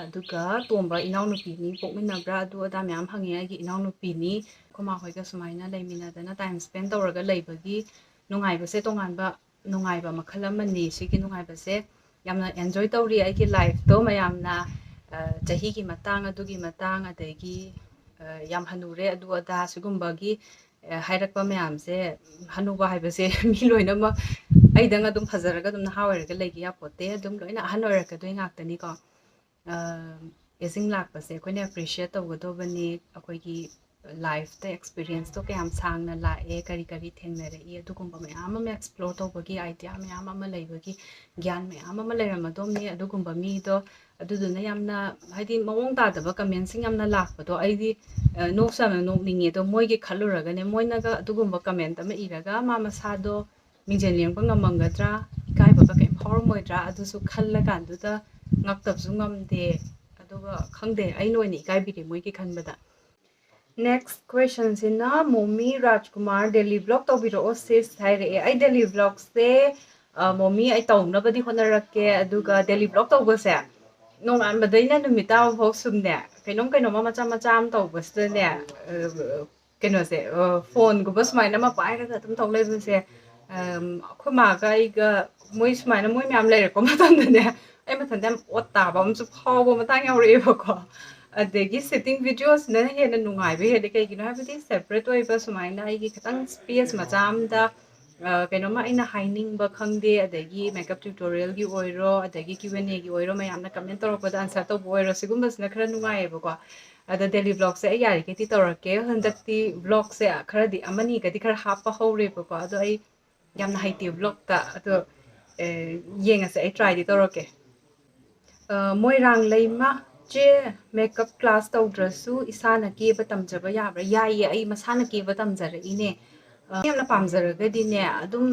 ꯑꯗꯨꯒ ꯇꯣꯝꯕ ꯏꯅꯥꯎꯅꯨꯄꯤꯅꯤ ꯄꯣꯛꯃꯤꯟꯅꯕ꯭ꯔꯥ ꯑꯗꯨ ꯑꯗꯥ ꯃꯌꯥꯝ ꯍꯪꯉꯦ ꯑꯩꯒꯤ ꯏꯅꯥꯎꯅꯨꯄꯤꯅꯤ ꯈꯨꯃꯥ ꯍꯣꯏꯒ ꯁꯨꯃꯥꯏꯅ ꯂꯩꯃꯤꯟꯅꯗꯅ ꯇꯥꯏꯝ ꯁ꯭ꯄꯦꯟ ꯇꯧꯔꯒ ꯂꯩꯕꯒꯤ ꯅꯨꯡꯉꯥꯏꯕꯁꯦ ꯇꯣꯉꯥꯟꯕ ꯅꯨꯡꯉꯥꯏꯕ ꯃꯈꯜ ꯑꯃꯅꯤ ꯁꯤꯒꯤ ꯅꯨꯡꯉꯥꯏꯕꯁꯦ ꯌꯥꯝꯅ ꯑꯦꯟꯖꯣꯏ ꯇꯧꯔꯤ ꯑꯩꯒꯤ ꯂꯥꯏꯐꯇꯣ ꯃꯌꯥꯝꯅ ꯆꯍꯤꯒꯤ ꯃꯇꯥꯡ ꯑꯗꯨꯒꯤ ꯃꯇꯥꯡ ꯑꯗꯒꯤ ꯌꯥꯝ ꯍꯟꯅꯨꯔꯦ ꯑꯗꯨ ꯑꯗꯥ ꯁꯤꯒꯨꯝꯕꯒꯤ ꯍꯥꯏꯔꯛꯄ ꯃꯌꯥꯝꯁꯦ ꯍꯟꯅꯨꯕ ꯍꯥꯏꯕꯁꯦ ꯃꯤ ꯂꯣꯏꯅꯃꯛ ꯑꯩꯗꯪ ꯑꯗꯨꯝ ꯐꯖꯔꯒ ꯑꯗꯨꯝ ꯅꯍꯥ ꯑꯣꯏꯔꯒ ꯂꯩꯒꯦ ꯌꯥꯄꯣꯠꯇꯦ ꯑꯗꯨꯝ ꯂꯣꯏꯅ ꯑꯍꯟ ꯑꯣꯏꯔꯛꯀꯗꯣꯏ ꯉꯥꯛꯇꯅꯤꯀꯣ ꯑꯦꯖꯤꯡ ꯂꯥꯛꯄꯁꯦ ꯑꯩꯈꯣꯏꯅ ꯑꯦꯄ꯭ꯔꯤꯁꯤꯌꯦꯠ ꯇꯧꯒꯗꯧꯕꯅꯤ ꯑꯩꯈꯣꯏꯒꯤ ꯂꯥꯏꯐꯇ ꯑꯦꯛꯁꯄꯤꯔꯤꯌꯦꯟꯁꯇꯣ ꯀꯌꯥꯝ ꯁꯥꯡꯅ ꯂꯥꯛꯑꯦ ꯀꯔꯤ ꯀꯔꯤ ꯊꯦꯡꯅꯔꯛꯏ ꯑꯗꯨꯒꯨꯝꯕ ꯃꯌꯥꯝ ꯑꯃ ꯑꯦꯛꯁꯄ꯭ꯂꯣꯔ ꯇꯧꯕꯒꯤ ꯑꯥꯏꯗꯤꯌꯥ ꯃꯌꯥꯝ ꯑꯃ ꯂꯩꯕꯒꯤ ꯒ꯭ꯌꯥꯟ ꯃꯌꯥꯝ ꯑꯃ ꯂꯩꯔꯝꯃꯗꯣꯝꯅꯤ ꯑꯗꯨꯒꯨꯝꯕ ꯃꯤꯗꯣ ꯑꯗꯨꯗꯨꯅ ꯌꯥꯝꯅ ꯍꯥꯏꯗꯤ ꯃꯑꯣꯡ ꯇꯥꯗꯕ ꯀꯃꯦꯟꯁꯤꯡ ꯌꯥꯝꯅ ꯂꯥꯛꯄꯗꯣ ꯑꯩꯗꯤ ꯅꯣꯛꯁꯨ ꯌꯥꯝꯅ ꯅꯣꯛꯅꯤꯡꯉꯦ ꯑꯗꯣ ꯃꯣꯏꯒꯤ ꯈꯜꯂꯨꯔꯒꯅꯦ ꯃꯣꯏꯅꯒ ꯑꯗꯨꯒꯨꯝꯕ ꯀꯃꯦꯟꯠ ꯑꯃ ꯏꯔꯒ ꯃꯥ ꯃꯁꯥꯗꯣ ꯃꯤꯡꯖꯦꯜ ꯌꯦꯡꯕ ꯉꯝꯃꯝꯒꯗ꯭ꯔꯥ ꯏꯀꯥꯏꯕꯒ ꯀꯩꯝ ꯐꯥꯎꯔꯝꯃꯣꯏꯗ꯭ꯔꯥ ꯑꯗꯨꯁꯨ ꯈꯜꯂꯀꯥꯟꯗꯨꯗ ꯉꯛꯇꯕꯁꯨ ꯉꯝꯗꯦ ꯑꯗꯨꯒ ꯈꯪꯗꯦ ꯑꯩꯅ ꯑꯣꯏꯅ ꯏꯀꯥꯏꯕꯤꯔꯦ ꯃꯣꯏꯒꯤ ꯈꯟꯕꯗ ꯅꯦꯛꯁ ꯀ꯭ꯋꯦꯁꯟꯁꯤꯅ ꯃꯣꯃꯤ ꯔꯥꯖꯀꯨꯃꯥꯔ ꯗꯦꯂꯤ ꯕ꯭ꯂꯣꯛ ꯇꯧꯕꯤꯔꯛꯑꯣ ꯁꯤꯁ ꯍꯥꯏꯔꯛꯑꯦ ꯑꯩ ꯗꯦꯂꯤ ꯕ꯭ꯂꯣꯛꯁꯦ ꯃꯣꯃꯤ ꯑꯩ ꯇꯧꯅꯕꯗꯤ ꯍꯣꯠꯅꯔꯛꯀꯦ ꯑꯗꯨꯒ ꯗꯦꯂꯤ ꯕ꯭ꯂꯣꯛ ꯇꯧꯕꯁꯦ ꯅꯣꯡꯉꯥꯟꯕꯗꯩꯅ ꯅꯨꯃꯤꯠ ꯇꯥꯕꯐꯥꯎ ꯁꯨꯝꯅꯦ ꯀꯩꯅꯣꯝꯃ ꯃꯆꯥ ꯃꯆꯥ ꯑꯃ ꯇꯧꯕꯁꯤꯗꯅꯦ ꯀꯩꯅꯣꯁꯦ ꯐꯣꯟꯒꯨꯝꯕ ꯁꯨꯃꯥꯏꯅ ꯑꯃ ꯄꯥꯏꯔꯒ ꯑꯗꯨꯝ ꯇꯧ ꯂꯩꯕꯁꯦ ꯑꯩꯈꯣꯏ ꯃꯥꯒ ꯑꯩꯒ ꯃꯣꯏ ꯁꯨꯃꯥꯏꯅ ꯃꯣꯏ ꯃꯌꯥꯝ ꯂꯩꯔꯛꯄ ꯃꯇꯝꯗꯅꯦ ꯑꯩ ꯃꯊꯟꯇ ꯌꯥꯝ ꯑꯣꯠ ꯇꯥꯕ ꯑꯃꯁꯨ ꯐꯥꯎꯕ ꯃꯇꯥꯡ ꯌꯥꯎꯔꯛꯑꯦꯕꯀꯣ ꯑꯗꯒꯤ ꯁꯤꯠꯇꯤꯡ ꯚꯤꯗꯤꯑꯣꯁꯤꯅ ꯍꯦꯟꯅ ꯅꯨꯡꯉꯥꯏꯕ ꯍꯦꯜꯂꯦ ꯀꯩꯒꯤꯅꯣ ꯍꯥꯏꯕꯗꯤ ꯁꯦꯄꯔꯦꯠ ꯑꯣꯏꯕ ꯁꯨꯃꯥꯏꯅ ꯑꯩꯒꯤ ꯈꯤꯇꯪ ꯁ꯭ꯄꯦꯁ ꯃꯆꯥ ꯑꯃꯗ ꯀꯩꯅꯣꯝꯃ ꯑꯩꯅ ꯍꯥꯏꯅꯤꯡꯕ ꯈꯪꯗꯦ ꯑꯗꯒꯤ ꯃꯦꯀꯞ ꯇ꯭ꯌꯨꯇꯣꯔꯤꯌꯦꯜꯒꯤ ꯑꯣꯏꯔꯣ ꯑꯗꯒꯤ Q&Aꯒꯤ ꯑꯣꯏꯔꯣ ꯃꯌꯥꯝꯅ ꯀꯃꯦꯟ ꯇꯧꯔꯛꯄꯗ ꯑꯟꯁꯔ ꯇꯧꯕ ꯑꯣꯏꯔꯣ ꯁꯤꯒꯨꯝꯕꯁꯤꯅ ꯈꯔ ꯅꯨꯡꯉꯥꯏꯌꯦꯕꯀꯣ ꯑꯗ ꯗꯦꯂꯤ ꯕ꯭ꯂꯣꯛꯁꯦ ꯑꯩ ꯌꯥꯔꯤꯈꯩꯗꯤ ꯇꯧꯔꯛꯀꯦ ꯍꯟꯗꯛꯇꯤ ꯕ꯭ꯂꯣꯛꯁꯦ ꯈꯔꯗꯤ ꯑꯃꯅꯤꯒꯗꯤ ꯈꯔ ꯍꯥꯞꯄ ꯍꯧꯔꯦꯕꯀꯣ ꯑꯗꯣ ꯑꯩ ꯌꯥꯝꯅ ꯍꯩꯇꯦ ꯕ꯭ꯂꯣꯛꯇ ꯑꯗꯣ ꯌꯦꯡꯉꯁꯦ ꯑꯩ ꯇ꯭ꯔꯥꯏꯗꯤ ꯇꯧꯔꯛꯀꯦ ꯃꯣꯏꯔꯥꯡꯂꯩꯃ ꯆꯦ ꯃꯦꯀꯞ ꯀ꯭ꯂꯥꯁ ꯇꯧꯗ꯭ꯔꯁꯨ ꯏꯁꯥꯅ ꯀꯦꯕ ꯇꯝꯖꯕ ꯌꯥꯕ꯭ꯔꯥ ꯌꯥꯏꯌꯦ ꯑꯩ ꯃꯁꯥꯅ ꯀꯦꯕ ꯇꯝꯖꯔꯛꯏꯅꯦ ꯌꯥꯝꯅ ꯄꯥꯝꯖꯔꯒꯗꯤꯅꯦ ꯑꯗꯨꯝ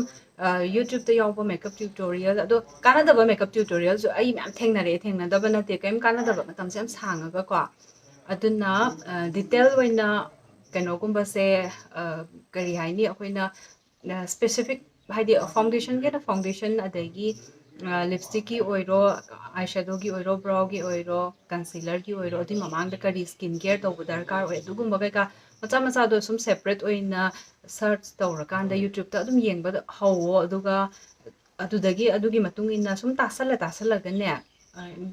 ꯌꯨꯇ꯭ꯌꯨꯕꯇ ꯌꯥꯎꯕ ꯃꯦꯀꯞ ꯇ꯭ꯌꯨꯇꯣꯔꯤꯌꯦꯜ ꯑꯗꯣ ꯀꯥꯟꯅꯗꯕ ꯃꯦꯀꯞ ꯇ꯭ꯌꯨꯇꯣꯔꯤꯌꯦꯜꯁꯨ ꯑꯩ ꯃꯌꯥꯝ ꯊꯦꯡꯅꯔꯛꯑꯦ ꯊꯦꯡꯅꯗꯕ ꯅꯠꯇꯦ ꯀꯔꯤꯝ ꯀꯥꯟꯅꯗꯕ ꯃꯇꯝꯁꯦ ꯌꯥꯝ ꯁꯥꯡꯉꯒꯀꯣ ꯑꯗꯨꯅ ꯗꯤꯇꯦꯜ ꯑꯣꯏꯅ ꯀꯩꯅꯣꯒꯨꯝꯕꯁꯦ ꯀꯔꯤ ꯍꯥꯏꯅꯤ ꯑꯩꯈꯣꯏꯅ specific haidi foundation ke na foundation adagi lipstick ki oiro eyeshadow ki oiro brow ki oiro concealer ki oiro adi mamang da kari skin care to budar kar oi dugum ba ka macha macha do sum separate oina search tawrakan da youtube ta adum yengba hawo aduga adudagi adugi matung inna sum tasala gane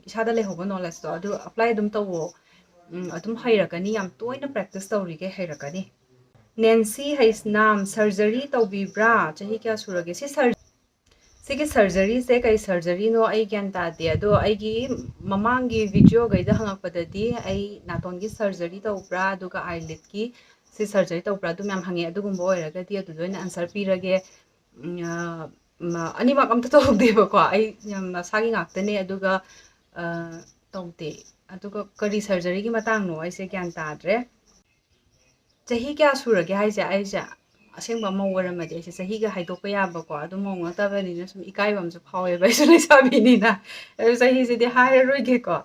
isada le hobo knowledge to adu apply adum tawo adum hairakani yam toina practice tawrige hairakani Nancy Haisnam surgery tawbibra chahi kya surage si Sigi surgery se kai surgery no ai gyan ta de do ai gi mamang gi video gai da hangak padadi ai naton gi surgery ta upra du ka eyelid ki si surgery ta upra du myam hange adu gum boy raga ti adu doina answer pi rage ani mak am ta to de ba ko ai yam sa gi ngak te ne adu ga tawte adu ka kari surgery gi matang no ai se gyan ta dre chahi kya surage hai ja ai ja asengba mawaramadे ase sahiga haidokpa yaba ko adu mawng tabani na sum ikai bam ju phawe ba su sabi ni na sahi se de hair roi ge ko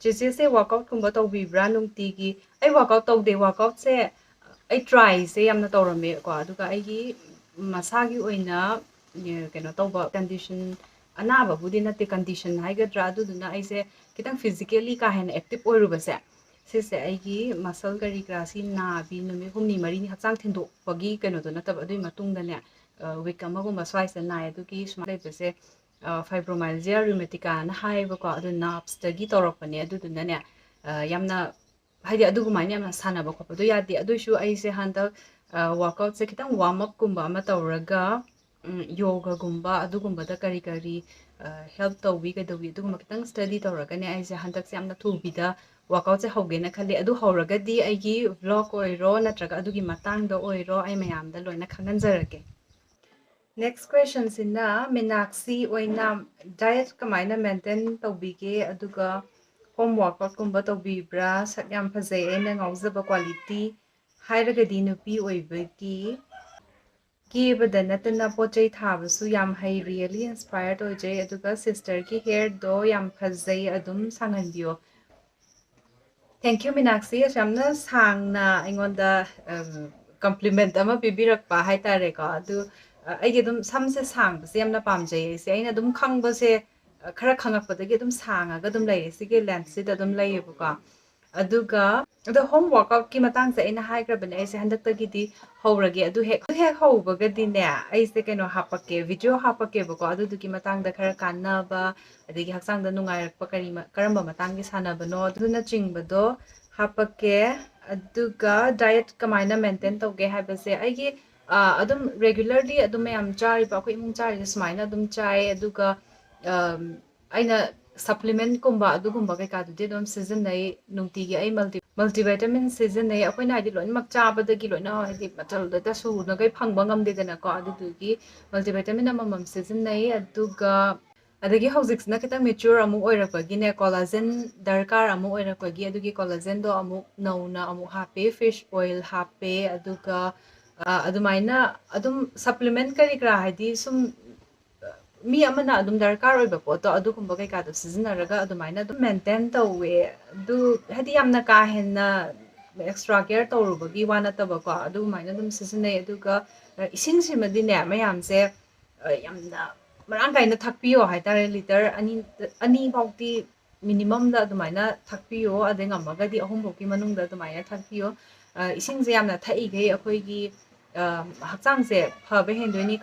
je se workout kumba to bi bra nung ti gi ai workout to de workout se ai try se yamna tawrame ko adu ka ai gi masa gi oina keno to ba condition anaba budi na te condition hai ga dra du na ai se kitang physically ka hen active oiru ba se सिसे आइगी मसल करी क्रासी नाबी नुमी हुमनी मरीनी हचांग थिंदो पगी कनो तो नतब अदुई मतुंग दने week अमगुम स्वाइस नाय अदुकी स्मा लेबसे फाइब्रोमाइल्जिया रूमेटिका ना हाइबको अदु नाप्स तगी तौरपने अदुदुनने यामना हाइदि अदुगुमाइने यामना सानाबा खोपदो यादि अदुइसु आइसे हंदक वर्कआउट से खितंग वार्म अप गुम्बा अमा तौरगा योगा गुम्बा अदुगुम्बदा करी करी हेल्प तौबी कदौबी अदुगुम्बा खितंग स्टडी तौरगने आइसे हंदक से यामना थुबिदा workout se hogena khali adu horagadi aigi vlog oiro natraga adugi matang do oiro ai mayam da loina khanganjarage next question sina Meenakshi oina diet kamaina maintain tawbige aduga home workout kumba tawbibra sakyam phajai aina ngaujaba quality hairagadi nupi oibagi कीबदा नतना पोचै थाबसु याम है really inspired ओजै अदुगा sister की hair do yam फजै अदुम सांगनबियो Thank you, Meenakshi. Shamna sangna ingonda compliment ama pibirakpa haitare ko adu aigi dum samse sang se yamna pamjai se aina dum khangba se khara khangakpadagi dum sanga ga dum lai se ge lens se dum lai bu ka aduga adu home workout ki matang se aina hai grabane se handak tagi di howrage adu hek howbaga di ne ai se keno hapake video hapake bu ko adu ki matang da khara kanaba adigi haksang da nungai rakpa karamba matang gi sanaba no aduna chingbado hapake aduga diet kamaina maintain toge habase aigi adum regularly adum yam chari ba ko imung chari smaina adum chai aduga aina supplement kumba adugumba kai ka du dum season nai nungti gi ai multivitamin season nai akoina adi loin mak chaba da gi loina adi matal da su na kai phangba ngam de na ko adu gi multivitamin amam season nai aduga adagi hojik na kita mature amu oirakpagi ne collagen darkar amu oirakpagi adugi collagen do amu nauna amu hape fish oil hape aduga adumaina adum supplement kari kra hadi sum mi amana adum darkar oiba poto adugumba kai ka do seasonaraga adumaina adum maintain tawe du hadi yamna ka henna extra care tawrubagi wana tabako adumaina adum seasonai aduga ising simadi ne mayam se yamna marang kaina thakpiyo haitare liter ani bauti minimum da adumaina thakpiyo adenga magadi ahum boki manung da adumaina thakpiyo ising je yamna thai ge akhoi gi hakchang je phabe hendoni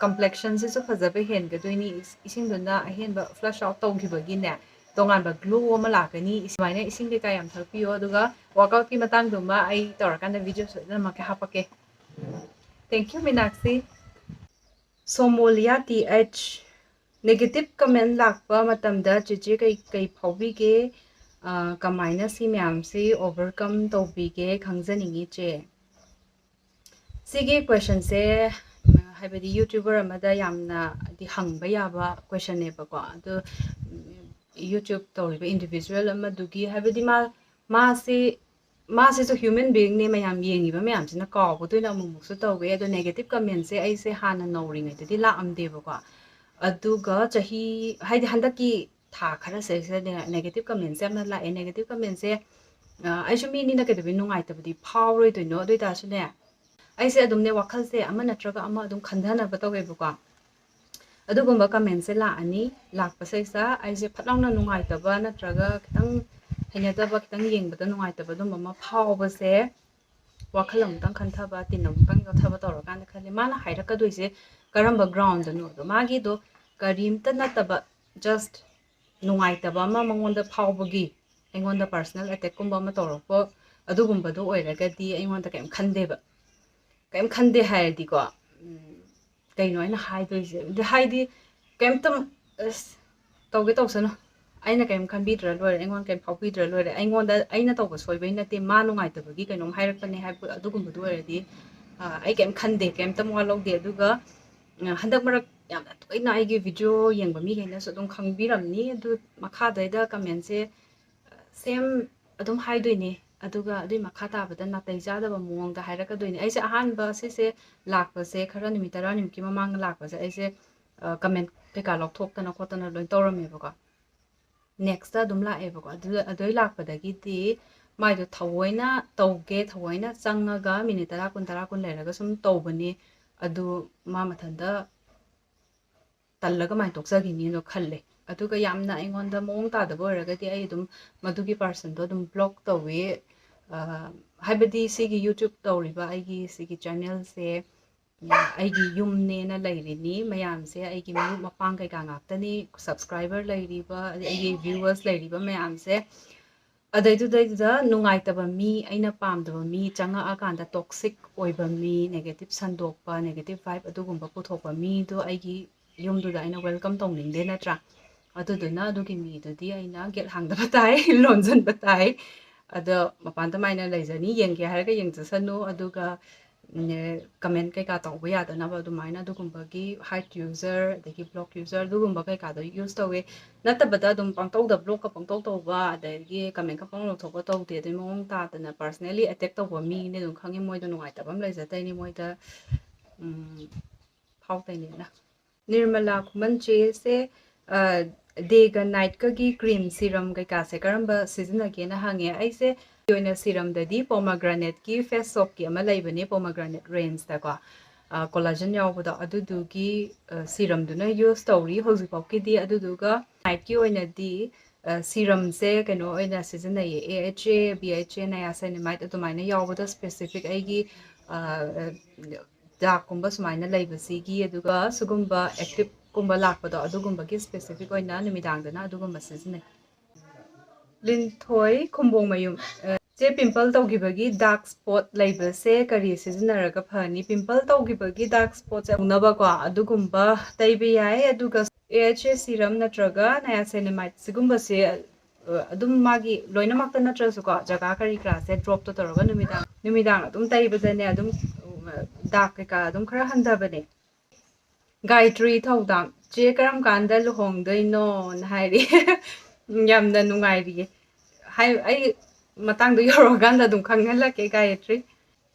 complexion se so phajabe hen ge doini ising dona ahen ba flush out tawgi bagi ne tongan ba glow ma lakani ismaina ising ge kayam thakpiyo aduga workout ki matang duma ai tawrakan da video so na make hapake thank you Meenakshi Somalia TH negative comment lakpa matamda chichi kai phawbige kamaina si myam si overcome tawbige khangjaningi che sige question se haibadi youtuber amada yamna di hangba yaba question ne ba ko adu YouTube tawriba individual amadugi haibadi ma se so human being ne mayam yengi ba mayam sina ka bu toina mumuk su tawwe adu negative comment se ai se hana nowring ai di la amde ba ko aduga chahi haidi handaki tha khara se negative comment se amna la negative comment se ai shumi ni na ke de nungai tabdi phawroi toino doi ta su ne ꯑꯩꯁꯦ ꯑꯗꯨꯝꯅꯦ ꯋꯥꯈꯜꯁꯦ ꯑꯃ ꯅꯠꯇ꯭ꯔꯒ ꯑꯃ ꯑꯗꯨꯝ ꯈꯟꯊꯅꯕ ꯇꯧꯋꯦꯕꯀꯣ ꯑꯗꯨꯒꯨꯝꯕ ꯀꯃꯦꯟꯁꯦ ꯂꯥꯛꯑꯅꯤ ꯂꯥꯛꯄꯁꯤꯗ ꯑꯩꯁꯦ ꯐꯠ ꯂꯥꯎꯅ ꯅꯨꯡꯉꯥꯏꯇꯕ ꯅꯠꯇ꯭ꯔꯒ ꯈꯤꯇꯪ ꯍꯩꯅꯗꯕ ꯈꯤꯇꯪ ꯌꯦꯡꯕꯗ ꯅꯨꯡꯉꯥꯏꯇꯕ ꯑꯗꯨꯝꯕ ꯑꯃ ꯐꯥꯎꯕꯁꯦ ꯋꯥꯈꯜ ꯑꯃꯨꯛꯇꯪ ꯈꯟꯊꯕ ꯇꯤꯟ ꯑꯃꯨꯛꯇꯪ ꯌꯣꯠꯊꯕ ꯇꯧꯔꯀꯥꯟꯗ ꯈꯜꯂꯦ ꯃꯥꯅ ꯍꯥꯏꯔꯛꯀꯗꯣꯏꯁꯦ ꯀꯔꯝꯕ ꯒ꯭ꯔꯥꯎꯟꯗꯅꯣꯗꯣ ꯃꯥꯒꯤꯗꯣ ꯀꯔꯤꯝꯇ ꯅꯠꯇꯕ ꯖꯁ ꯅꯨꯡꯉꯥꯏꯇꯕ ꯑꯃ ꯃꯉꯣꯟꯗ ꯐꯥꯎꯕꯒꯤ ꯑꯩꯉꯣꯟꯗ ꯄꯔꯁꯣꯅꯦꯜ ꯑꯦꯇꯦꯛꯀꯨꯝꯕ ꯑꯃ ꯇꯧꯔꯛꯄ ꯑꯗꯨꯒꯨꯝꯕꯗꯣ ꯑꯣꯏꯔꯒꯗꯤ ꯑꯩꯉꯣꯟꯗ ꯀꯩꯝ ꯈꯟꯗꯦꯕ ꯀꯩꯝ ꯈꯟꯗꯦ ꯍꯥꯏꯔꯗꯤꯀꯣ ꯀꯩꯅꯣ ꯑꯩꯅ ꯍꯥꯏꯗꯣꯏꯁꯦ ꯍꯥꯏꯗꯤ ꯀꯩꯝꯇ ꯑꯁ ꯇꯧꯒꯦ ꯇꯧꯁꯅꯨ ꯑꯩꯅ ꯀꯩꯝ ꯈꯟꯕꯤꯗ꯭ꯔ ꯂꯣꯏꯔꯦ ꯑꯩꯉꯣꯟꯗ ꯀꯩꯝ ꯐꯥꯎꯕꯤꯗ꯭ꯔ ꯂꯣꯏꯔꯦ ꯑꯩꯉꯣꯟꯗ ꯑꯩꯅ ꯇꯧꯕ ꯁꯣꯏꯕꯩ ꯅꯠꯇꯦ ꯃꯥ ꯅꯨꯡꯉꯥꯏꯇꯕꯒꯤ ꯀꯩꯅꯣꯝ ꯍꯥꯏꯔꯛꯄꯅꯦ ꯍꯥꯏꯕ ꯑꯗꯨꯒꯨꯝꯕꯗꯨ ꯑꯣꯏꯔꯗꯤ ꯑꯩ ꯀꯩꯝ ꯈꯟꯗꯦ ꯀꯩꯝꯇ ꯃꯋꯥ ꯂꯧꯗꯦ ꯑꯗꯨꯒ ꯍꯟꯗꯛ ꯃꯔꯛ ꯌꯥꯝꯅ ꯇꯣꯏꯅ ꯑꯩꯒꯤ ꯚꯤꯗꯤꯑꯣ ꯌꯦꯡꯕ ꯃꯤꯈꯩꯅꯁꯨ ꯑꯗꯨꯝ ꯈꯪꯕꯤꯔꯝꯅꯤ ꯑꯗꯨ ꯃꯈꯥꯗꯩꯗ ꯀꯃꯦꯟꯁꯦ ꯁꯦꯝ ꯑꯗꯨꯝ ꯍꯥꯏꯗꯣꯏꯅꯦ ꯑꯗꯨꯒ ꯑꯗꯨꯏ ꯃꯈꯥ ꯇꯥꯕꯗ ꯅꯥꯇꯩ ꯆꯥꯗꯕ ꯃꯑꯣꯡꯗ ꯍꯥꯏꯔꯛꯀꯗꯣꯏꯅꯦ ꯑꯩꯁꯦ ꯑꯍꯥꯟꯕ ꯁꯤꯁꯦ ꯂꯥꯛꯄꯁꯦ ꯈꯔ ꯅꯨꯃꯤꯠ 10 ꯃꯃꯥꯡꯗ ꯂꯥꯛꯄꯁꯦ ꯑꯩꯁꯦ ꯀꯃꯦꯟ ꯀꯩꯀꯥ ꯂꯧꯊꯣꯛꯇꯅ ꯈꯣꯠꯇꯅ ꯂꯣꯏ ꯇꯧꯔꯝꯃꯦꯕꯀꯣ ꯅꯦꯛꯁꯇ ꯑꯗꯨꯝ ꯂꯥꯛꯑꯦꯕꯀꯣ ꯑꯗꯨꯏ ꯂꯥꯛꯄꯗꯒꯤꯗꯤ ꯃꯥꯏꯗꯣ ꯊꯑꯣꯏꯅ ꯇꯧꯒꯦ ꯊꯑꯣꯏꯅ ꯆꯪꯉꯒ ꯃꯤꯅꯤꯠ 10 ꯂꯩꯔꯒ ꯁꯨꯝ ꯇꯧꯕꯅꯤ ꯑꯗꯨ ꯃꯥ ꯃꯊꯟꯇ ꯇꯜꯂꯒ ꯃꯥꯏ ꯇꯣꯛꯆꯈꯤꯅꯤꯅ ꯈꯜꯂꯦ ꯑꯗꯨꯒ ꯌꯥꯝꯅ ꯑꯩꯉꯣꯟꯗ ꯃꯑꯣꯡ ꯇꯥꯗꯕ ꯑꯣꯏꯔꯒꯗꯤ ꯑꯩ ꯑꯗꯨꯝ ꯃꯗꯨꯒꯤ ꯄꯥꯔꯁꯟꯗꯣ ꯑꯗꯨꯝ ꯕ꯭ꯂꯣꯛ ꯇꯧꯋꯤ ꯍꯥꯏꯕꯗꯤ ꯁꯤꯒꯤ ꯌꯨꯇ꯭ꯌꯨꯕ ꯇꯧꯔꯤꯕ ꯑꯩꯒꯤ ꯁꯤꯒꯤ ꯆꯦꯅꯦꯜꯁꯦ ꯑꯩꯒꯤ ꯌꯨꯝꯅꯦꯅ ꯂꯩꯔꯤꯅꯤ ꯃꯌꯥꯝꯁꯦ ꯑꯩꯒꯤ ꯃꯔꯨꯞ ꯃꯄꯥꯡ ꯀꯩꯀꯥ ꯉꯥꯛꯇꯅꯤ ꯁꯕꯁꯀ꯭ꯔꯥꯏꯕꯔ ꯂꯩꯔꯤꯕ ꯑꯩꯒꯤ ꯚ꯭ꯌꯨꯋꯔꯁ ꯂꯩꯔꯤꯕ ꯃꯌꯥꯝꯁꯦ ꯑꯗꯩꯗꯨꯗꯩꯗꯨꯗ ꯅꯨꯡꯉꯥꯏꯇꯕ ꯃꯤ ꯑꯩꯅ ꯄꯥꯝꯗꯕ ꯃꯤ ꯆꯪꯉꯛꯑꯀꯥꯟꯗ ꯇꯣꯛꯁꯤꯛ ꯑꯣꯏꯕ ꯃꯤ ꯅꯦꯒꯦꯇꯤꯞ ꯁꯟꯗꯣꯛꯄ ꯅꯦꯒꯦꯇꯤꯞ ꯚꯥꯏꯞ ꯑꯗꯨꯒꯨꯝꯕ ꯄꯨꯊꯣꯛꯄ ꯃꯤꯗꯣ ꯑꯩꯒꯤ ꯌꯨꯝꯗꯨꯗ ꯑꯩꯅ ꯋꯦꯜꯀꯝ ꯇꯧꯅꯤꯡꯗꯦ ꯅꯠꯇ꯭ꯔꯥ ꯑꯗꯨꯗꯨꯅ ꯑꯗꯨꯒꯤ ꯃꯤꯗꯨꯗꯤ ꯑꯩꯅ ꯒꯦꯠ ꯍꯥꯡꯗꯕ ꯇꯥꯏ ꯂꯣꯟꯁꯤꯟꯕ ꯇꯥꯏ ꯑꯗꯣ ꯃꯄꯥꯟꯗ ꯃꯥꯏꯅ ꯂꯩꯖꯅꯤ ꯌꯦꯡꯒꯦ ꯍꯥꯏꯔꯒ ꯌꯦꯡꯖꯁꯅꯨ ꯑꯗꯨꯒ ꯀꯃꯦꯟ ꯀꯩꯀꯥ ꯇꯧꯕ ꯌꯥꯗꯅꯕ ꯑꯗꯨꯃꯥꯏꯅ ꯑꯗꯨꯒꯨꯝꯕꯒꯤ ꯍꯥꯏꯠ ꯌꯨꯖꯔ ꯑꯗꯒꯤ ꯕ꯭ꯂꯣꯛ ꯌꯨꯖꯔ ꯑꯗꯨꯒꯨꯝꯕ ꯀꯩꯀꯥꯗꯣ ꯌꯨꯁ ꯇꯧꯋꯦ ꯅꯠꯇꯕꯗ ꯑꯗꯨꯝ ꯄꯪꯇꯧꯗ ꯕ꯭ꯂꯣꯛꯀ ꯄꯪꯇꯧ ꯇꯧꯕ ꯑꯗꯒꯤ ꯀꯃꯦꯟꯀ ꯄꯪ ꯂꯧꯊꯣꯛꯄ ꯇꯧꯗꯦ ꯑꯗꯩ ꯃꯑꯣꯡ ꯇꯥꯗꯅ ꯄꯔꯁꯅꯦꯜꯂꯤ ꯑꯦꯇꯦꯛ ꯇꯧꯕ ꯃꯤꯅꯦ ꯑꯗꯨꯝ ꯈꯪꯉꯤ ꯃꯣꯏꯗ ꯅꯨꯡꯉꯥꯏꯇꯕ ꯑꯃ ꯂꯩꯖꯇꯩꯅꯤ ꯃꯣꯏꯗ ꯐꯥꯎꯇꯩꯅꯦꯅ ꯅꯤꯔꯃꯂꯥ ꯈꯨꯃꯟ ꯆꯦꯁꯦ ꯗꯦꯒ ꯅꯥꯏꯠꯀꯒꯤ ꯀ꯭ꯔꯤꯝ ꯁꯤꯔꯝ ꯀꯩꯀꯥꯁꯦ ꯀꯔꯝꯕ ꯁꯤꯖꯤꯟꯅꯒꯦꯅ ꯍꯪꯉꯦ ꯑꯩꯁꯦ ꯑꯣꯏꯅ ꯁꯤꯔꯝꯗꯗꯤ ꯄꯣꯃꯒ꯭ꯔꯥꯅꯦꯠꯀꯤ ꯐꯦꯁ ꯁꯣꯞꯀꯤ ꯑꯃ ꯂꯩꯕꯅꯦ ꯄꯣꯃꯒ꯭ꯔꯥꯅꯦꯠ ꯔꯦꯟꯖꯇꯀꯣ ꯀꯣꯂꯥꯖꯟ ꯌꯥꯎꯕꯗꯣ ꯑꯗꯨꯗꯨꯒꯤ ꯁꯤꯔꯝꯗꯨꯅ ꯌꯨꯁ ꯇꯧꯔꯤ ꯍꯧꯖꯤꯛꯐꯥꯎꯒꯤꯗꯤ ꯑꯗꯨꯗꯨꯒ ꯅꯥꯏꯠꯀꯤ ꯑꯣꯏꯅꯗꯤ ꯁꯤꯔꯝꯁꯦ ꯀꯩꯅꯣ ꯑꯣꯏꯅ ꯁꯤꯖꯤꯟꯅꯩꯌꯦ AHA BHA ꯅꯌꯥꯁꯤꯅꯥꯃꯥꯏꯠ ꯑꯗꯨꯃꯥꯏꯅ ꯌꯥꯎꯕꯗ ꯁ꯭ꯄꯦꯁꯤꯐꯤꯛ ꯑꯩꯒꯤ ꯗꯥꯛꯀꯨꯝꯕ ꯁꯨꯃꯥꯏꯅ ꯂꯩꯕꯁꯤꯒꯤ ꯑꯗꯨꯒ ꯁꯤꯒꯨꯝꯕ ꯑꯦꯛꯇꯤꯞꯀꯨꯝꯕ ꯂꯥꯛꯄꯗꯣ ꯑꯗꯨꯒꯨꯝꯕꯒꯤ ꯁ꯭ꯄꯦꯁꯤꯐꯤꯛ ꯑꯣꯏꯅ ꯅꯨꯃꯤꯗꯥꯡꯗꯅ ꯑꯗꯨꯒꯨꯝꯕ ꯁꯤꯖꯤꯟꯅꯩ ꯂꯤꯟꯊꯣꯏ ꯈꯨꯝꯕꯣꯡꯃꯌꯨꯝ ꯆꯦ ꯄꯤꯝꯄꯜ ꯇꯧꯈꯤꯕꯒꯤ ꯗꯥꯛ ꯁ꯭ꯄꯣꯠ ꯂꯩꯕꯁꯦ ꯀꯔꯤ ꯁꯤꯖꯤꯟꯅꯔꯒ ꯐꯅꯤ ꯄꯤꯝꯄꯜ ꯇꯧꯈꯤꯕꯒꯤ ꯗꯥꯛ ꯁ꯭ꯄꯣꯠꯁꯦ ꯎꯅꯕꯀꯣ ꯑꯗꯨꯒꯨꯝꯕ ꯇꯩꯕ ꯌꯥꯏ ꯑꯗꯨꯒ AHA ꯁꯤꯔꯝ ꯅꯠꯇ꯭ꯔꯒ ꯅꯌꯥꯁꯤꯅꯥꯃꯥꯏꯠ ꯁꯤꯒꯨꯝꯕꯁꯦ ꯑꯗꯨꯝ ꯃꯥꯒꯤ ꯂꯣꯏꯅꯃꯛꯇ ꯅꯠꯇ꯭ꯔꯁꯨꯀꯣ ꯖꯒꯥ ꯀꯔꯤ ꯀꯔꯥꯁꯦ ꯗ꯭ꯔꯣꯞꯇꯣ ꯇꯧꯔꯒ ꯅꯨꯃꯤꯗꯥꯡ ꯑꯗꯨꯝ ꯇꯩꯕꯗꯅꯦ ꯑꯗꯨꯝ ꯗꯥꯛ ꯀꯩꯀꯥ ꯑꯗꯨꯝ ꯈꯔ ꯍꯟꯊꯕꯅꯦ ꯒꯥꯏꯇ꯭ꯔꯤ ꯊꯧꯗꯥꯝ ꯆꯦ ꯀꯔꯝ ꯀꯥꯟꯗ ꯂꯨꯍꯣꯡꯗꯣꯏꯅꯣꯅ ꯍꯥꯏꯔꯤ ꯌꯥꯝꯅ ꯅꯨꯡꯉꯥꯏꯔꯤꯌꯦ ꯑꯩ ꯃꯇꯥꯡꯗꯣ ꯌꯧꯔꯛꯑꯀꯥꯟꯗ ꯑꯗꯨꯝ ꯈꯪꯍꯜꯂꯛꯀꯦ ꯒꯥꯌꯇ꯭ꯔꯤ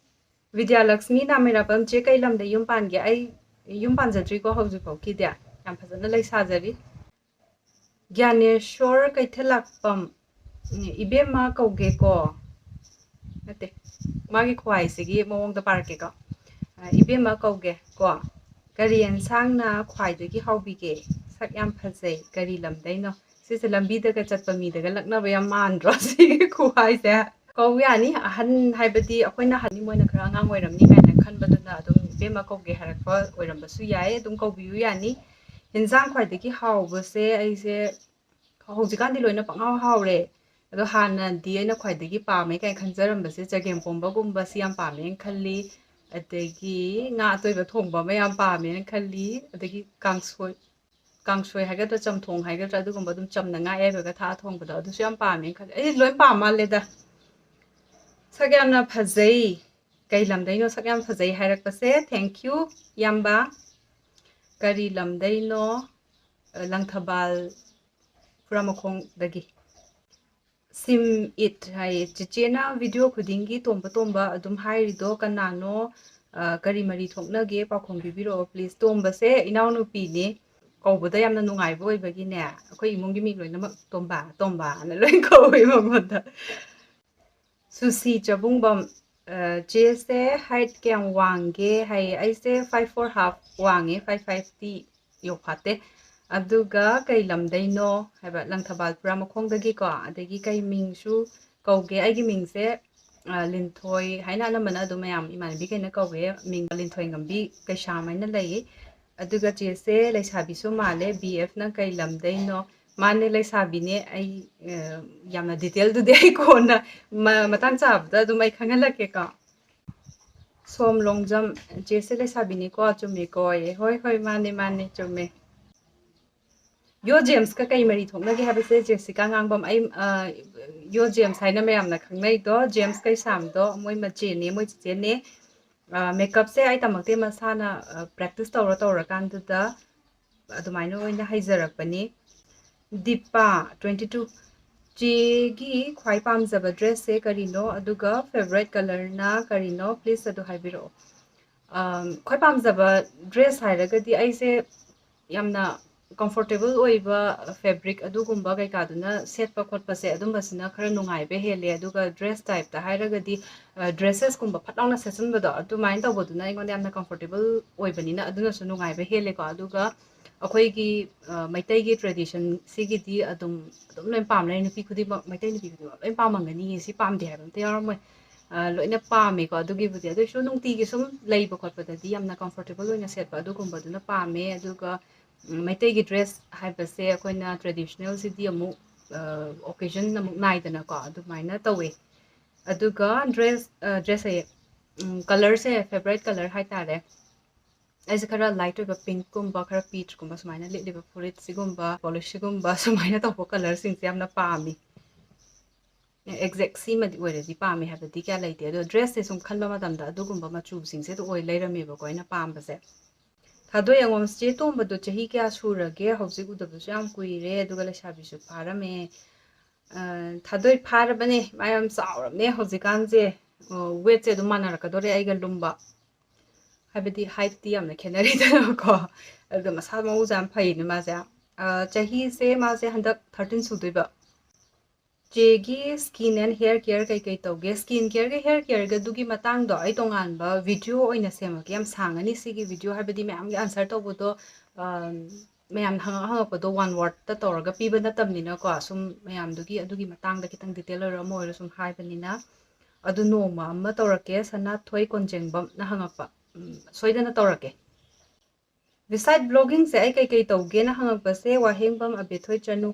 ꯕꯤꯗ꯭ꯌꯥꯂꯛꯁꯃꯤ ꯅꯥꯃꯩꯔꯥꯄꯝ ꯆꯦ ꯀꯩ ꯂꯝꯗ ꯌꯨꯝ ꯄꯥꯟꯒꯦ ꯑꯩ ꯌꯨꯝ ꯄꯥꯟꯖꯗ꯭ꯔꯤꯀꯣ ꯍꯧꯖꯤꯛꯐꯥꯎꯒꯤꯗꯤ ꯌꯥꯝ ꯐꯖꯅ ꯂꯩ ꯁꯥꯖꯔꯤ ꯒ꯭ꯌꯥꯅꯦꯁꯣꯔ ꯀꯩꯊꯦꯜꯂꯥꯛꯄꯝ ꯏꯕꯦꯝꯃ ꯀꯧꯒꯦꯀꯣ ꯅꯠꯇꯦ ꯃꯥꯒꯤ ꯈ꯭ꯋꯥꯏꯁꯤꯒꯤ ꯃꯑꯣꯡꯗ ꯄꯥꯔꯛꯀꯦꯀꯣ ꯏꯕꯦꯝꯃ ꯀꯧꯒꯦ ꯀꯣ ꯀꯔꯤ ꯌꯦꯟꯁꯥꯡꯅ ꯈ꯭ꯋꯥꯏꯗꯒꯤ ꯍꯥꯎꯕꯤꯒꯦ ꯁꯛ ꯌꯥꯝ ꯐꯖꯩ ꯀꯔꯤ ꯂꯝꯗꯩꯅꯣ ꯁꯤꯁꯦ ꯂꯝꯕꯤꯗꯒ ꯆꯠꯄ ꯃꯤꯗꯒ ꯂꯛꯅꯕ ꯌꯥꯝ ꯃꯥꯟꯗ꯭ꯔꯣ ꯁꯤꯒꯤ ꯈꯨꯍꯥꯏꯁꯦ ꯀꯧ ꯌꯥꯅꯤ ꯑꯍꯟ ꯍꯥꯏꯕꯗꯤ ꯑꯩꯈꯣꯏꯅ ꯍꯟꯅꯤ ꯃꯣꯏꯅ ꯈꯔ ꯑꯉꯥꯡ ꯑꯣꯏꯔꯝꯅꯤ ꯀꯥꯏꯅ ꯈꯟꯕꯗꯨꯅ ꯑꯗꯨꯝ ꯏꯕꯦꯝꯃ ꯀꯧꯒꯦ ꯍꯥꯏꯔꯛꯄ ꯑꯣꯏꯔꯝꯕꯁꯨ ꯌꯥꯏ ꯑꯗꯨꯝ ꯀꯧꯕꯤꯌꯨ ꯌꯥꯅꯤ ꯌꯦꯟꯁꯥꯡ ꯈ꯭ꯋꯥꯏꯗꯒꯤ ꯍꯥꯎꯕꯁꯦ ꯑꯩꯁꯦ ꯍꯧꯖꯤꯛꯀꯥꯟꯗꯤ ꯂꯣꯏꯅ ꯄꯪꯍꯥꯎ ꯍꯥꯎꯔꯦ ꯑꯗꯣ ꯍꯥꯟꯅꯗꯤ ꯑꯩꯅ ꯈ꯭ꯋꯥꯏꯗꯒꯤ ꯄꯥꯝꯃꯦ ꯀꯥꯏꯅ ꯈꯟꯖꯔꯝꯕꯁꯦ ꯆꯒꯦꯝꯄꯣꯝꯕꯒꯨꯝꯕꯁꯤ ꯌꯥꯝ ꯄꯥꯝꯃꯦꯅ ꯈꯜꯂꯤ ꯑꯗꯒꯤ ꯉꯥ ꯑꯇꯣꯏꯕ ꯊꯣꯡꯕ ꯑꯃ ꯌꯥꯝ ꯄꯥꯝꯃꯦꯅ ꯈꯜꯂꯤ ꯑꯗꯒꯤ ꯀꯥꯡꯁꯣꯏ ꯍꯥꯏꯒꯗ꯭ꯔꯥ ꯆꯝꯊꯣꯡ ꯍꯥꯏꯒꯗ꯭ꯔꯥ ꯑꯗꯨꯒꯨꯝꯕ ꯑꯗꯨꯝ ꯆꯝꯅ ꯉꯥ ꯑꯌꯥꯏꯕꯒ ꯊꯥꯛꯑ ꯊꯣꯡꯕꯗꯣ ꯑꯗꯨꯁꯨ ꯌꯥꯝ ꯄꯥꯝꯃꯦꯅ ꯈꯜꯂꯤ ꯑꯩ ꯂꯣꯏ ꯄꯥꯝ ꯃꯥꯜꯂꯦꯗ ꯁꯛ ꯌꯥꯝꯅ ꯐꯖꯩ ꯀꯩ ꯂꯝꯗꯩꯅꯣ ꯁꯛ ꯌꯥꯝ ꯐꯖꯩ ꯍꯥꯏꯔꯛꯄꯁꯦ ꯊꯦꯡꯀ꯭ꯌꯨ ꯏꯌꯥꯝꯕ ꯀꯔꯤ ꯂꯝꯗꯩꯅꯣ ꯂꯪꯊꯕꯥꯜ ꯈꯨꯔꯥꯃꯈꯣꯡꯗꯒꯤ ꯁꯤꯝ ꯏꯠ ꯍꯥꯏꯌꯦ ꯆꯤꯆꯦꯅ ꯚꯤꯗꯤꯑꯣ ꯈꯨꯗꯤꯡꯒꯤ ꯇꯣꯝꯕ ꯑꯗꯨꯝ ꯍꯥꯏꯔꯤꯗꯣ ꯀꯅꯥꯅꯣ ꯀꯔꯤ ꯃꯔꯤ ꯊꯣꯛꯅꯒꯦ ꯄꯥꯎꯈꯨꯝ ꯄꯤꯕꯤꯔꯛꯑꯣ ꯄ꯭ꯂꯤꯖ ꯇꯣꯝꯕꯁꯦ ꯏꯅꯥꯎꯅꯨꯄꯤꯅꯦ ꯀꯧꯕꯗ ꯌꯥꯝꯅ ꯅꯨꯡꯉꯥꯏꯕ ꯑꯣꯏꯕꯒꯤꯅꯦ ꯑꯩꯈꯣꯏ ꯏꯃꯨꯡꯒꯤ ꯃꯤ ꯂꯣꯏꯅꯃꯛ ꯇꯣꯝꯕꯥꯅ ꯂꯣꯏ ꯀꯧꯋꯦ ꯃꯉꯣꯟꯗ ꯁꯨꯁꯤ ꯆꯕꯨꯡꯕꯝ ꯆꯦꯁꯦ ꯍꯥꯏꯠ ꯀꯌꯥꯝ ꯋꯥꯡꯒꯦ ꯍꯥꯏꯌꯦ ꯑꯩꯁꯦ 5'4.5 ꯋꯥꯡꯉꯦ 5'5ꯗꯤ ꯌꯧꯐꯥꯠꯇꯦ ꯑꯗꯨꯒ ꯀꯩ ꯂꯝꯗꯩꯅꯣ ꯍꯥꯏꯕ ꯂꯪꯊꯕꯥꯜ ꯄꯨꯔꯥ ꯃꯈꯣꯡꯗꯒꯤꯀꯣ ꯑꯗꯒꯤ ꯀꯩ ꯃꯤꯡꯁꯨ ꯀꯧꯒꯦ ꯑꯩꯒꯤ ꯃꯤꯡꯁꯦ ꯂꯤꯟꯊꯣꯏ ꯍꯥꯏꯅ ꯑꯅꯝꯕꯅ ꯑꯗꯨꯝ ꯃꯌꯥꯝ ꯏꯃꯥꯟꯅꯕꯤꯈꯩꯅ ꯀꯧꯋꯦ ꯃꯤꯡ ꯂꯤꯟꯊꯣꯏ ꯉꯝꯕꯤ ꯀꯩꯁꯥꯝ ꯍꯥꯏꯅ ꯂꯩ ꯑꯗꯨꯒ ꯆꯦꯁꯦ ꯂꯩꯁꯥꯕꯤꯁꯨ ꯃꯥꯜꯂꯦ BFꯅ ꯀꯩ ꯂꯝꯗꯩꯅꯣ ꯃꯥꯅꯦ ꯂꯩꯁꯥꯕꯤꯅꯦ ꯑꯩ ꯌꯥꯝꯅ ꯗꯤꯇꯦꯜꯗꯨꯗꯤ ꯑꯩ ꯀꯣꯟꯅ ꯃꯇꯥꯡ ꯆꯥꯕꯗ ꯑꯗꯨꯝ ꯑꯩ ꯈꯪꯍꯜꯂꯛꯀꯦꯀꯣ ꯁꯣꯝ ꯂꯣꯡꯖꯝ ꯆꯦꯁꯦ ꯂꯩꯁꯥꯕꯤꯅꯤꯀꯣ ꯆꯨꯝꯃꯤꯀꯣ ꯍꯣꯏ ꯍꯣꯏ ꯃꯥꯅꯦ ꯃꯥꯅꯦ ꯆꯨꯝꯃꯦ ꯌꯣ ꯖꯦꯝꯁꯀ ꯀꯩ ꯃꯔꯤ ꯊꯣꯛꯅꯒꯦ ꯍꯥꯏꯕꯁꯦ ꯖꯦꯁꯤꯀꯥ ꯉꯥꯡꯕꯝ ꯑꯩ ꯌꯣ ꯖꯦꯝꯁ ꯍꯥꯏꯅ ꯃꯌꯥꯝꯅ ꯈꯪꯅꯩꯗꯣ ꯖꯦꯝꯁ ꯀꯩꯁꯥꯝꯗꯣ ꯃꯣꯏ ꯃꯆꯦꯅꯦ ꯃꯣꯏ ꯆꯤꯆꯦꯅꯦ ꯃꯦꯀꯞꯁꯦ ꯑꯩ ꯇꯝꯃꯛꯇꯦ ꯃꯁꯥꯅ ꯄ꯭ꯔꯦꯛꯇꯤꯁ ꯇꯧꯔꯀꯥꯟꯗꯨꯗ ꯑꯗꯨꯃꯥꯏꯅ ꯑꯣꯏꯅ ꯍꯩꯖꯔꯛꯄꯅꯤ ꯗꯤꯄꯥ 22 ꯆꯦꯒꯤ ꯈ꯭ꯋꯥꯏ ꯄꯥꯝꯖꯕ ꯗ꯭ꯔꯦꯁꯁꯦ ꯀꯔꯤꯅꯣ ꯑꯗꯨꯒ ꯐꯦꯚꯣꯔꯥꯏꯠ ꯀꯂꯔꯅ ꯀꯔꯤꯅꯣ ꯄ꯭ꯂꯤꯖ ꯑꯗꯨ ꯍꯥꯏꯕꯤꯔꯛꯑꯣ ꯈ꯭ꯋꯥꯏ ꯄꯥꯝꯖꯕ ꯗ꯭ꯔꯦꯁ ꯍꯥꯏꯔꯒꯗꯤ ꯑꯩꯁꯦ ꯌꯥꯝꯅ ꯀꯝꯐꯣꯔꯇꯦꯕꯜ ꯑꯣꯏꯕ ꯐꯦꯕ꯭ꯔꯤꯛ ꯑꯗꯨꯒꯨꯝꯕ ꯀꯩꯀꯥꯗꯨꯅ ꯁꯦꯠꯄ ꯈꯣꯠꯄꯁꯦ ꯑꯗꯨꯝꯕꯁꯤꯅ ꯈꯔ ꯅꯨꯡꯉꯥꯏꯕ ꯍꯦꯜꯂꯦ ꯑꯗꯨꯒ ꯗ꯭ꯔꯦꯁ ꯇꯥꯏꯞꯇ ꯍꯥꯏꯔꯒꯗꯤ ꯗ꯭ꯔꯦꯁꯦꯁꯀꯨꯝꯕ ꯐꯠ ꯂꯥꯎꯅ ꯁꯦꯠꯆꯟꯕꯗꯣ ꯑꯗꯨꯃꯥꯏꯅ ꯇꯧꯕꯗꯨꯅ ꯑꯩꯉꯣꯟꯗ ꯌꯥꯝꯅ ꯀꯝꯐꯣꯔꯇꯦꯕꯜ ꯑꯣꯏꯕꯅꯤꯅ ꯑꯗꯨꯅꯁꯨ ꯅꯨꯡꯉꯥꯏꯕ ꯍꯦꯜꯂꯦꯀꯣ ꯑꯗꯨꯒ ꯑꯩꯈꯣꯏꯒꯤ ꯃꯩꯇꯩꯒꯤ ꯇ꯭ꯔꯦꯗꯤꯁꯟꯁꯤꯒꯤꯗꯤ ꯑꯗꯨꯝ ꯂꯣꯏ ꯄꯥꯝꯅꯩ ꯅꯨꯄꯤ ꯈꯨꯗꯤꯡꯃꯛ ꯃꯩꯇꯩ ꯅꯨꯄꯤ ꯈꯨꯗꯤꯡꯃꯛ ꯂꯣꯏ ꯄꯥꯝꯃꯝꯒꯅꯤ ꯁꯤ ꯄꯥꯝꯗꯦ ꯍꯥꯏꯕ ꯑꯝꯇ ꯌꯥꯎꯔꯝꯃꯣꯏ ꯂꯣꯏꯅ ꯄꯥꯝꯃꯦꯀꯣ ꯑꯗꯨꯒꯤꯕꯨꯗꯤ ꯑꯗꯨꯏꯁꯨ ꯅꯨꯡꯇꯤꯒꯤ ꯁꯨꯝ ꯂꯩꯕ ꯈꯣꯠꯄꯗꯗꯤ ꯌꯥꯝꯅ ꯀꯝꯐꯣꯔꯇꯦꯕꯜ ꯑꯣꯏꯅ ꯁꯦꯠꯄ ꯑꯗꯨꯒꯨꯝꯕꯗꯨꯅ ꯄꯥꯝꯃꯦ ꯑꯗꯨꯒ ꯃꯩꯇꯩꯒꯤ ꯗ꯭ꯔꯦꯁ ꯍꯥꯏꯕꯁꯦ ꯑꯩꯈꯣꯏꯅ ꯇ꯭ꯔꯦꯗꯤꯁꯅꯦꯜꯁꯤꯗꯤ ꯑꯃꯨꯛ ꯑꯣꯀꯦꯖꯟ ꯑꯃꯨꯛ ꯅꯥꯏꯗꯅꯀꯣ ꯑꯗꯨꯃꯥꯏꯅ ꯇꯧꯋꯦ ꯑꯗꯨꯒ ꯗ꯭ꯔꯦꯁ ꯍꯌꯦ ꯀꯂꯔꯁꯦ ꯐꯦꯚꯣꯔꯥꯏꯠ ꯀꯂꯔ ꯍꯥꯏꯇꯥꯔꯦ ꯑꯩꯁꯦ ꯈꯔ ꯂꯥꯏꯠ ꯑꯣꯏꯕ ꯄꯤꯡꯛꯀꯨꯝꯕ ꯈꯔ ꯄꯤꯆꯀꯨꯝꯕ ꯁꯨꯃꯥꯏꯅ ꯂꯤꯠꯂꯤꯕ ꯐꯨꯔꯤꯠꯁꯤꯒꯨꯝꯕ ꯄꯣꯂꯤꯁꯁꯤꯒꯨꯝꯕ ꯁꯨꯃꯥꯏꯅ ꯇꯧꯕ ꯀꯂꯔꯁꯤꯡꯁꯦ ꯌꯥꯝꯅ ꯄꯥꯝꯃꯤ ꯑꯦꯛꯖꯦꯛ ꯁꯤꯃꯗꯤ ꯑꯣꯏꯔꯗꯤ ꯄꯥꯝꯃꯦ ꯍꯥꯏꯕꯗꯤ ꯀꯌꯥ ꯂꯩꯇꯦ ꯑꯗꯣ ꯗ꯭ꯔꯦꯁꯁꯦ ꯁꯨꯝ ꯈꯟꯕ ꯃꯇꯝꯗ ꯑꯗꯨꯒꯨꯝꯕ ꯃꯆꯨꯁꯤꯡꯁꯦ ꯑꯗꯨ ꯑꯣꯏ ꯂꯩꯔꯝꯃꯦꯕꯀꯣ ꯑꯩꯅ ꯄꯥꯝꯕꯁꯦ ꯊꯥꯗꯣꯏ ꯑꯉꯣꯝ ꯆꯦ ꯇꯣꯝꯕꯗꯣ ꯆꯍꯤ ꯀꯌꯥ ꯁꯨꯔꯒꯦ ꯍꯧꯖꯤꯛ ꯎꯗꯕꯁꯨ ꯌꯥꯝ ꯀꯨꯏꯔꯦ ꯑꯗꯨꯒ ꯂꯩꯁꯥꯕꯤꯁꯨ ꯐꯥꯔꯝꯃꯦ ꯊꯥꯗꯣꯏ ꯐꯥꯔꯕꯅꯦ ꯃꯥ ꯌꯥꯝ ꯆꯥꯎꯔꯕꯅꯦ ꯍꯧꯖꯤꯛꯀꯥꯟꯁꯦ ꯋꯦꯠꯁꯦ ꯑꯗꯨꯝ ꯃꯥꯟꯅꯔꯛꯀꯗꯣꯔꯦ ꯑꯩꯒ ꯂꯨꯝꯕ ꯍꯥꯏꯕꯗꯤ ꯍꯥꯏꯠꯇꯤ ꯌꯥꯝꯅ ꯈꯦꯠꯅꯔꯤꯗꯅꯀꯣ ꯑꯗꯨꯒ ꯃꯁꯥ ꯃꯎꯁꯨ ꯌꯥꯝ ꯐꯩꯅꯦ ꯃꯥꯁꯦ ꯆꯍꯤꯁꯦ ꯃꯥꯁꯦ ꯍꯟꯗꯛ 13 ꯁꯨꯗꯣꯏꯕ ꯆꯦꯒꯤ ꯁ꯭ꯀꯤꯟ ꯑꯦꯟ ꯍꯦꯌꯔ ꯀꯦꯌꯔ ꯀꯩꯀꯩ ꯇꯧꯒꯦ ꯁ꯭ꯀꯤꯟ ꯀꯦꯌꯔꯒ ꯍꯦꯌꯔ ꯀꯦꯌꯔꯒꯗꯨꯒꯤ ꯃꯇꯥꯡꯗꯣ ꯑꯩ ꯇꯣꯉꯥꯟꯕ ꯚꯤꯗꯤꯑꯣ ꯑꯣꯏꯅ ꯁꯦꯝꯃꯛꯀꯦ ꯌꯥꯝ ꯁꯥꯡꯉꯅꯤ ꯁꯤꯒꯤ ꯚꯤꯗꯤꯑꯣ ꯍꯥꯏꯕꯗꯤ ꯃꯌꯥꯝꯒꯤ ꯑꯟꯁꯔ ꯇꯧꯕꯗꯣ ꯃꯌꯥꯝꯅ ꯍꯪꯉꯛꯄꯗꯣ 1 ꯋꯥꯔꯗꯇ ꯇꯧꯔꯒ ꯄꯤꯕ ꯅꯠꯇꯕꯅꯤꯅꯀꯣ ꯁꯨꯝ ꯃꯌꯥꯝꯗꯨꯒꯤ ꯑꯗꯨꯒꯤ ꯃꯇꯥꯡꯗ ꯈꯤꯇꯪ ꯗꯤꯇꯦꯜ ꯑꯣꯏꯔ ꯑꯃ ꯑꯣꯏꯔꯣ ꯁꯨꯝ ꯍꯥꯏꯕꯅꯤꯅ ꯑꯗꯨ ꯅꯣꯡꯃ ꯑꯃ ꯇꯧꯔꯛꯀꯦ ꯁꯅꯥꯊꯣꯏ ꯀꯣꯟꯖꯦꯡꯕꯝꯅ ꯍꯪꯉꯛꯄ ꯁꯣꯏꯗꯅ ꯇꯧꯔꯛꯀꯦ ꯕꯤꯁꯥꯏꯠ ꯕ꯭ꯂꯣꯒꯤꯡꯁꯦ ꯑꯩ ꯀꯩꯀꯩ ꯇꯧꯒꯦꯅ ꯍꯪꯉꯛꯄꯁꯦ ꯋꯥꯍꯦꯡꯕꯝ ꯑꯕꯦꯊꯣꯏ ꯆꯅꯨ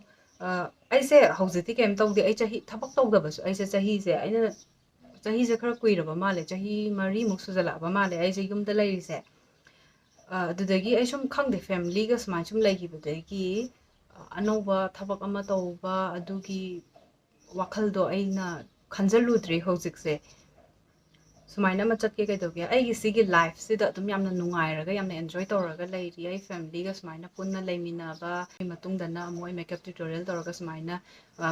ꯑꯩꯁꯦ ꯍꯧꯖꯤꯛꯇꯤ ꯀꯩꯝ ꯇꯧꯗꯦ ꯑꯩ ꯊꯕꯛ ꯇꯧꯗꯕꯁꯨ ꯑꯩꯁꯦ ꯆꯍꯤꯁꯦ ꯈꯔ ꯀꯨꯏꯔꯕ ꯃꯥꯜꯂꯦ ꯆꯍꯤ 4ꯃꯨꯛ ꯁꯨꯖꯜꯂꯛꯑꯕ ꯃꯥꯜꯂꯦ ꯑꯩꯁꯦ ꯌꯨꯝꯗ ꯂꯩꯔꯤꯁꯦ ꯑꯗꯨꯗꯒꯤ ꯑꯩ ꯁꯨꯝ ꯈꯪꯗꯦ ꯐꯦꯃꯤꯂꯤꯒ ꯁꯨꯃꯥꯏꯅ ꯁꯨꯝ ꯂꯩꯈꯤꯕꯗꯒꯤ ꯑꯅꯧꯕ ꯊꯕꯛ ꯑꯃ ꯇꯧꯕ ꯑꯗꯨꯒꯤ ꯋꯥꯈꯜꯗꯣ ꯑꯩꯅ ꯈꯟꯖꯜꯂꯨꯗ꯭ꯔꯤ ꯍꯧꯖꯤꯛꯁꯦ ꯁꯨꯃꯥꯏꯅ ꯑꯃ ꯆꯠꯀꯦ ꯀꯩꯗꯧꯒꯦ ꯑꯩꯒꯤ ꯁꯤꯒꯤ ꯂꯥꯏꯐꯁꯤꯗ ꯑꯗꯨꯝ ꯌꯥꯝꯅ ꯅꯨꯡꯉꯥꯏꯔꯒ ꯌꯥꯝꯅ ꯑꯦꯟꯖꯣꯏ ꯇꯧꯔꯒ ꯂꯩꯔꯤ ꯑꯩ ꯐꯦꯃꯤꯂꯤꯒ ꯁꯨꯃꯥꯏꯅ ꯄꯨꯟꯅ ꯂꯩꯃꯤꯟꯅꯕ ꯃꯇꯨꯡꯗꯅ ꯑꯃꯨꯛ ꯑꯩ ꯃꯦꯀꯞ ꯇ꯭ꯌꯨꯇꯣꯔꯤꯌꯦꯜ ꯇꯧꯔꯒ ꯁꯨꯃꯥꯏꯅ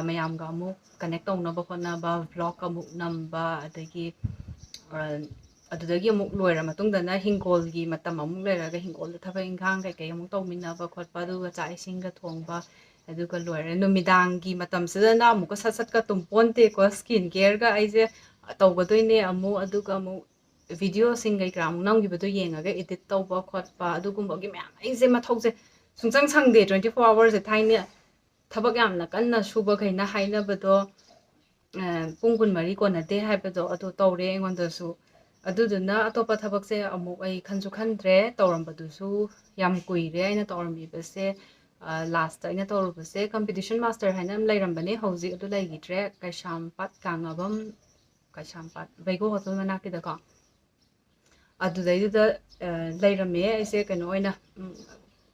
ꯃꯌꯥꯝꯒ ꯑꯃꯨꯛ ꯀꯅꯦꯛ ꯇꯧꯅꯕ ꯍꯣꯠꯅꯕ ꯚ꯭ꯂꯣꯒ ꯑꯃꯨꯛ ꯅꯝꯕ ꯑꯗꯒꯤ ꯑꯗꯨꯗꯒꯤ ꯑꯃꯨꯛ ꯂꯣꯏꯔ ꯃꯇꯨꯡꯗꯅ ꯍꯤꯡꯒꯣꯜꯒꯤ ꯃꯇꯝ ꯑꯃꯨꯛ ꯂꯩꯔꯒ ꯍꯤꯡꯒꯣꯜꯗ ꯊꯕꯛ ꯏꯪꯈꯥꯡ ꯀꯩꯀꯩ ꯑꯃꯨꯛ ꯇꯧꯃꯤꯟꯅꯕ ꯈꯣꯠꯄ ꯑꯗꯨꯒ ꯆꯥꯛ ꯏꯁꯤꯡꯒ ꯊꯣꯡꯕ ꯑꯗꯨꯒ ꯂꯣꯏꯔꯦ ꯅꯨꯃꯤꯗꯥꯡꯒꯤ ꯃꯇꯝꯁꯤꯗꯅ ꯑꯃꯨꯛꯀ ꯁꯠꯀ ꯇꯨꯝꯄꯣꯟꯇꯦꯀꯣ ꯁ꯭ꯀꯤꯟ ꯀꯦꯌꯔꯒ ꯑꯩꯁꯦ ꯇꯧꯒꯗꯣꯏꯅꯦ ꯑꯗꯨꯒ ꯑꯃꯨꯛ ꯚꯤꯗꯤꯑꯣꯁꯤꯡ ꯀꯩꯀꯥ ꯑꯃꯨꯛ ꯅꯝꯈꯤꯕꯗꯣ ꯌꯦꯡꯉꯒ ꯏꯗꯤꯠ ꯇꯧꯕ ꯈꯣꯠꯄ ꯑꯗꯨꯒꯨꯝꯕꯒꯤ ꯃꯌꯥꯝ ꯑꯩꯁꯦ ꯃꯊꯧꯁꯦ ꯁꯨꯡꯆꯪ ꯁꯪꯗꯦ 24 ꯑꯋꯥꯔꯁꯦ ꯊꯥꯏꯅ ꯊꯕꯛ ꯌꯥꯝꯅ ꯀꯟꯅ ꯁꯨꯕꯈꯩꯅ ꯍꯥꯏꯅꯕꯗꯣ ꯄꯨꯡ 24 ꯀꯣꯟꯅꯗꯦ ꯍꯥꯏꯕꯗꯣ ꯑꯗꯨ ꯇꯧꯔꯦ ꯑꯩꯉꯣꯟꯗꯁꯨ ꯑꯗꯨꯗꯨꯅ ꯑꯇꯣꯞꯄ ꯊꯕꯛꯁꯦ ꯑꯃꯨꯛ ꯑꯩ ꯈꯟꯁꯨ ꯈꯟꯗ꯭ꯔꯦ ꯇꯧꯔꯝꯕꯗꯨꯁꯨ ꯌꯥꯝ ꯀꯨꯏꯔꯦ ꯑꯩꯅ ꯇꯧꯔꯝꯃꯤꯕꯁꯦ ꯂꯥꯁꯇ ꯑꯩꯅ ꯇꯧꯔꯨꯕꯁꯦ ꯀꯝꯄꯤꯇꯤꯁꯟ ꯃꯥꯁꯇꯔ ꯍꯥꯏꯅ ꯑꯃ ꯂꯩꯔꯝꯕꯅꯦ ꯍꯧꯖꯤꯛ ꯑꯗꯨ ꯂꯩꯈꯤꯗ꯭ꯔꯦ ꯀꯩꯁꯥꯝꯄꯥꯠ ꯀꯥꯡꯉꯕꯝ ꯀꯩꯁꯥꯝꯄꯥꯠ ꯕꯩꯒꯣ ꯍꯣꯇꯦꯜ ꯃꯅꯥꯛꯀꯤꯗꯀꯣ ꯑꯗꯨꯗꯩꯗꯨꯗ ꯂꯩꯔꯝꯃꯦ ꯑꯩꯁꯦ ꯀꯩꯅꯣ ꯑꯣꯏꯅ